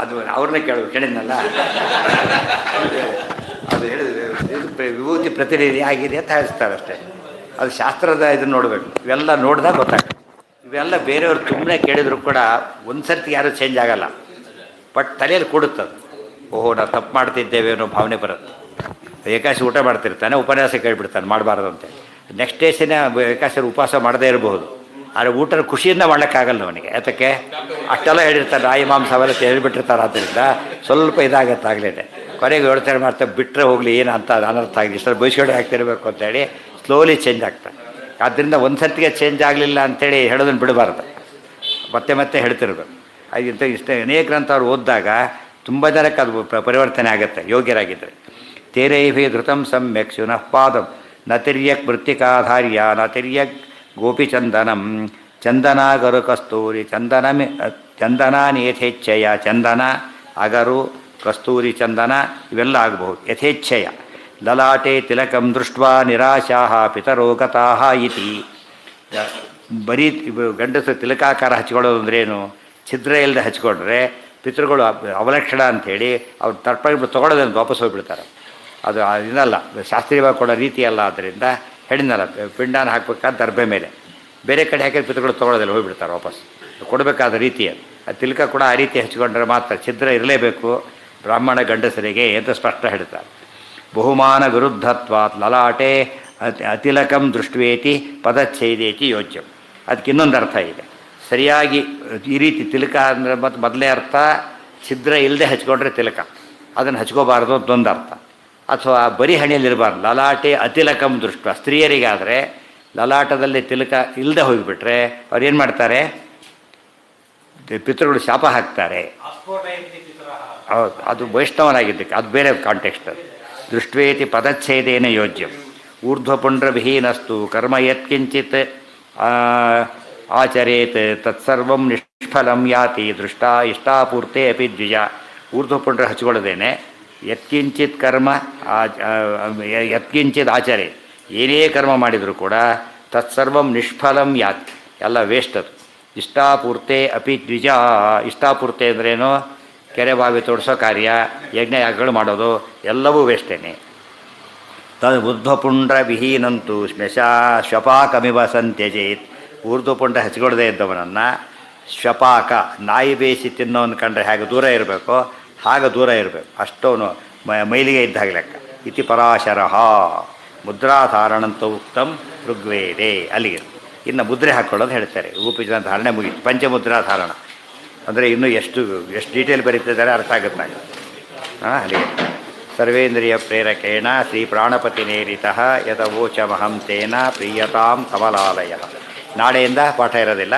ಅದು ಅವ್ರನ್ನೇ ಕೇಳಿದ್ನಲ್ಲ, ಅದು ಹೇಳಿದ್ರೆ ವಿಭೂತಿ ಪ್ರತಿನಿಧಿ ಆಗಿದೆ ಅಂತ ಹೇಳ್ತಾರೆ ಅಷ್ಟೇ. ಅದು ಶಾಸ್ತ್ರದ ಇದನ್ನು ನೋಡಬೇಕು, ಇವೆಲ್ಲ ನೋಡಿದಾಗ ಗೊತ್ತಾಗುತ್ತೆ. ಇವೆಲ್ಲ ಬೇರೆಯವ್ರು ಸುಮ್ಮನೆ ಕೇಳಿದ್ರು ಕೂಡ ಒಂದು ಸರ್ತಿ ಯಾರೂ ಚೇಂಜ್ ಆಗಲ್ಲ. ಬಟ್ ತಲೆಯಲ್ಲಿ ಕೊಡುತ್ತದು. ಓಹೋ ನಾವು ತಪ್ಪು ಮಾಡ್ತಿದ್ದೇವೆ ಅನ್ನೋ ಭಾವನೆ ಬರುತ್ತೆ. ಏಕಾಶಿ ಊಟ ಮಾಡ್ತಿರ್ತಾನೆ, ಉಪನ್ಯಾಸ ಕೇಳಿಬಿಡ್ತಾನೆ ಮಾಡಬಾರ್ದು ಅಂತೇಳಿ. ನೆಕ್ಸ್ಟ್ ಡೇಸಿನ ಏಕಾಶಿ ಉಪವಾಸ ಮಾಡದೇ ಇರಬಹುದು, ಆದರೆ ಊಟದ ಖುಷಿಯಿಂದ ಮಾಡ್ಲಿಕ್ಕಾಗಲ್ಲ ಅವನಿಗೆ. ಯಾತಕ್ಕೆ ಅಷ್ಟೆಲ್ಲ ಹೇಳಿರ್ತಾರೆ, ನಾಯಿ ಮಾಂಸ ಅವೆಲ್ಲ ಹೇಳಿಬಿಟ್ಟಿರ್ತಾರೆ. ಆದ್ದರಿಂದ ಸ್ವಲ್ಪ ಇದಾಗತ್ತಾಗಲೇ. ಕೊನೆಗೆ ಹೇಳ್ತಾರೆ ಮಾಡ್ತಾರೆ, ಬಿಟ್ಟರೆ ಹೋಗಲಿ ಏನು ಅಂತ ಅನರ್ಥ ಆಗಲಿ, ಇಷ್ಟರಲ್ಲಿ ಬಯಸ್ಕೊಂಡು ಆಗ್ತಿರ್ಬೇಕು ಅಂತೇಳಿ ಸ್ಲೋಲಿ ಚೇಂಜ್ ಆಗ್ತಾರೆ. ಆದ್ದರಿಂದ ಒಂದು ಸರ್ತಿಗೆ ಚೇಂಜ್ ಆಗಲಿಲ್ಲ ಅಂಥೇಳಿ ಹೇಳೋದನ್ನು ಬಿಡಬಾರ್ದು, ಮತ್ತೆ ಮತ್ತೆ ಹೇಳ್ತಿರ್ಬೇಕು. ಅದಿಂತ ಇಷ್ಟ ಅನೇಕ ಗ್ರಂಥ ಅವ್ರು ಓದಿದಾಗ ತುಂಬ ಜನಕ್ಕೆ ಅದು ಪರಿವರ್ತನೆ ಆಗುತ್ತೆ ಯೋಗ್ಯರಾಗಿದ್ದರೆ. ತೇರೈಭಿ ಧೃತಂ ಸಮ್ಯಕ್ ಶಿವನಃ ಪಾದಂ ನ ತಿರ್ಯಕ್ ಮೃತ್ತಿಕಾಧಾರ್ಯ ನ ತಿರ್ಯಕ್ ಗೋಪಿಚಂದನಂ ಚಂದನಾಗರು ಕಸ್ತೂರಿ ಚಂದನಾನಿ ಯಥೇಚ್ಛೆಯ ಚಂದನ ಅಗರು ಕಸ್ತೂರಿ ಚಂದನ ಇವೆಲ್ಲ ಆಗಬಹುದು. ಯಥೇಚ್ಛೆಯ ಲಲಾಟೆ ತಿಲಕಂ ದೃಷ್ಟ್ವಾ ನಿರಾಶಾಃ ಪಿತರೋ ಗತಾಃ ಇತಿ. ಬರೀ ಗಂಡಸರು ತಿಲಕಾಕಾರ ಹಚ್ಕೊಳ್ಳೋದು ಅಂದ್ರೇನು? ಛಿದ್ರ ಇಲ್ಲದೆ ಹಚ್ಕೊಂಡ್ರೆ ಪಿತೃಗಳು ಅವಲಕ್ಷಣ ಅಂಥೇಳಿ ಅವ್ರು ತರ್ಪಣೆ ತೊಗೊಳೋದನ್ನು ವಾಪಸ್ ಹೋಗಿಬಿಡ್ತಾರೆ. ಅದು ಇದಲ್ಲ, ಶಾಸ್ತ್ರೀಯವಾಗಿ ಕೊಡೋ ರೀತಿ ಅಲ್ಲ. ಆದ್ದರಿಂದ ಹೇಳಿದ್ನಲ್ಲ, ಪಿಂಡಾನ ಹಾಕ್ಬೇಕಾದ ದರ್ಬೆ ಮೇಲೆ ಬೇರೆ ಕಡೆ ಹಾಕಿದ್ರೆ ಪಿತೃಗಳು ತೊಗೊಳೋದಿಲ್ಲ, ಹೋಗಿಬಿಡ್ತಾರೆ ವಾಪಸ್. ಕೊಡಬೇಕಾದ ರೀತಿ ಅದು. ತಿಲಕ ಕೂಡ ಆ ರೀತಿ ಹಚ್ಕೊಂಡ್ರೆ ಮಾತ್ರ, ಛಿದ್ರ ಇರಲೇಬೇಕು ಬ್ರಾಹ್ಮಣ ಗಂಡಸರಿಗೆ ಅಂತ ಸ್ಪಷ್ಟ ಹೇಳ್ತಾರೆ. ಬಹುಮಾನ ವಿರುದ್ಧತ್ವಾತ್ ಲಲಾಟೆ ಅತಿಲಕಂ ದೃಷ್ಟ್ವೇತಿ ಪದಚ್ಛೇದೇತಿ ಯೋಚ್ಯಂ. ಅದಕ್ಕೆ ಇನ್ನೊಂದು ಅರ್ಥ ಇದೆ. ಸರಿಯಾಗಿ ಈ ರೀತಿ ತಿಲಕ ಅಂದರೆ ಮತ್ತು ಮೊದಲೇ ಅರ್ಥ ಛಿದ್ರ ಇಲ್ಲದೆ ಹಚ್ಕೊಂಡ್ರೆ ತಿಲಕ, ಅದನ್ನು ಹಚ್ಕೋಬಾರ್ದು ಅಂತೊಂದು ಅರ್ಥ. ಅಥವಾ ಬರೀ ಹಣೆಯಲ್ಲಿರಬಾರ್ದು. ಲಲಾಟೆ ಅತಿಲಕಂ ದೃಷ್ಟ, ಸ್ತ್ರೀಯರಿಗಾದರೆ ಲಲಾಟದಲ್ಲಿ ತಿಲಕ ಇಲ್ಲದೆ ಹೋಗಿಬಿಟ್ರೆ ಅವ್ರು ಏನು ಮಾಡ್ತಾರೆ? ಪಿತೃಗಳು ಶಾಪ ಹಾಕ್ತಾರೆ. ಹೌದು, ಅದು ವೈಷ್ಣವನಾಗಿದ್ದಕ್ಕೆ ಅದು ಬೇರೆ ಕಾಂಟೆಕ್ಸ್ಟ್. ಅದು ದೃಷ್ಟ್ವೇತಿ ಪದಚ್ಛೇದೇನ ಯೋಜ್ಯಂ ಊರ್ಧ್ವಪುಂಡ್ರವಿಹೀನಸ್ತು ಕರ್ಮ ಯತ್ಕಿಂಚಿತ್ ಆಚರೇತ್ ತತ್ಸರ್ವಂ ನಿಷ್ಫಲಂ ಯಾತಿ ದೃಷ್ಟ ಇಷ್ಟಾಪೂರ್ತೆ ಅಪಿ ದ್ವಿಜ. ಊರ್ಧ್ವಪುಂಡ್ರ ಹಚ್ಕೊಳ್ಳೋದೇನೆ ಯತ್ಕಿಂಚಿತ್ ಕರ್ಮ ಯತ್ಕಿಂಚಿತ್ ಆಚರೆ, ಏನೇ ಕರ್ಮ ಮಾಡಿದರೂ ಕೂಡ ತತ್ಸರ್ವಂ ನಿಷ್ಫಲಂ ಯಾತಿ, ಎಲ್ಲ ವೇಸ್ಟ್ ಅದು. ಇಷ್ಟಾಪೂರ್ತೆ ಅಪಿ ದ್ವಿಜ. ಇಷ್ಟಾಪೂರ್ತೆ ಅಂದ್ರೇನು? ಕೆರೆ ಬಾವಿ ತೋಡಿಸೋ ಕಾರ್ಯ, ಯಜ್ಞ ಯಾಗಗಳು ಮಾಡೋದು ಎಲ್ಲವೂ ವೇಸ್ಟೇನೆ. ತದ್ ಊರ್ಧ್ವಪುಂಡ್ರ ವಿಹೀನಂತೂ ಶ್ವಪಾಕಮಿವ ಸಂತ್ಯಜೇತ್. ಊರ್ಧ್ವಪುಂಡ್ರ ಹಚ್ಕೊಳ್ದೇ ಇದ್ದವನನ್ನು ಶ್ವಪಾಕ, ನಾಯಿ ಬೇಯಿಸಿ ತಿನ್ನೋನು ಕಂಡ್ರೆ ಹೇಗೆ ದೂರ ಇರಬೇಕೋ ಹಾಗೆ ದೂರ ಇರಬೇಕು. ಅಷ್ಟವನು ಮೈಲಿಗೆ ಇದ್ದಾಗ ಲೆಕ್ಕ. ಇತಿ ಪರಾಶರಃ ಮುದ್ರಾಧಾರಣಂತ ಉಕ್ತಂ ಋಗ್ವೇದೆ. ಅಲ್ಲಿಗೆ ಇನ್ನು ಮುದ್ರೆ ಹಾಕ್ಕೊಳ್ಳೋದು ಹೇಳ್ತಾರೆ. ರೂಪಿಸಿದ ಧಾರಣೆ ಮುಗಿತು. ಪಂಚಮುದ್ರಾಧಾರಣ ಅಂದರೆ ಇನ್ನೂ ಎಷ್ಟು ಡೀಟೇಲ್ ಬರೀತಿದ್ದಾರೆ ಅರ್ಥ ಆಗುತ್ತಾಗ. ಅಲ್ಲಿಗೆ ಸರ್ವೇಂದ್ರಿಯ ಪ್ರೇರಕೇಣ ಶ್ರೀ ಪ್ರಾಣಪತಿನೇರಿತಃ ಯದವೋಚಮಹಂ ತೇನ ಪ್ರೀಯತಾಂ ಕಮಲಾಲಯ. ನಾಳೆಯಿಂದ ಪಾಠ ಇರೋದಿಲ್ಲ.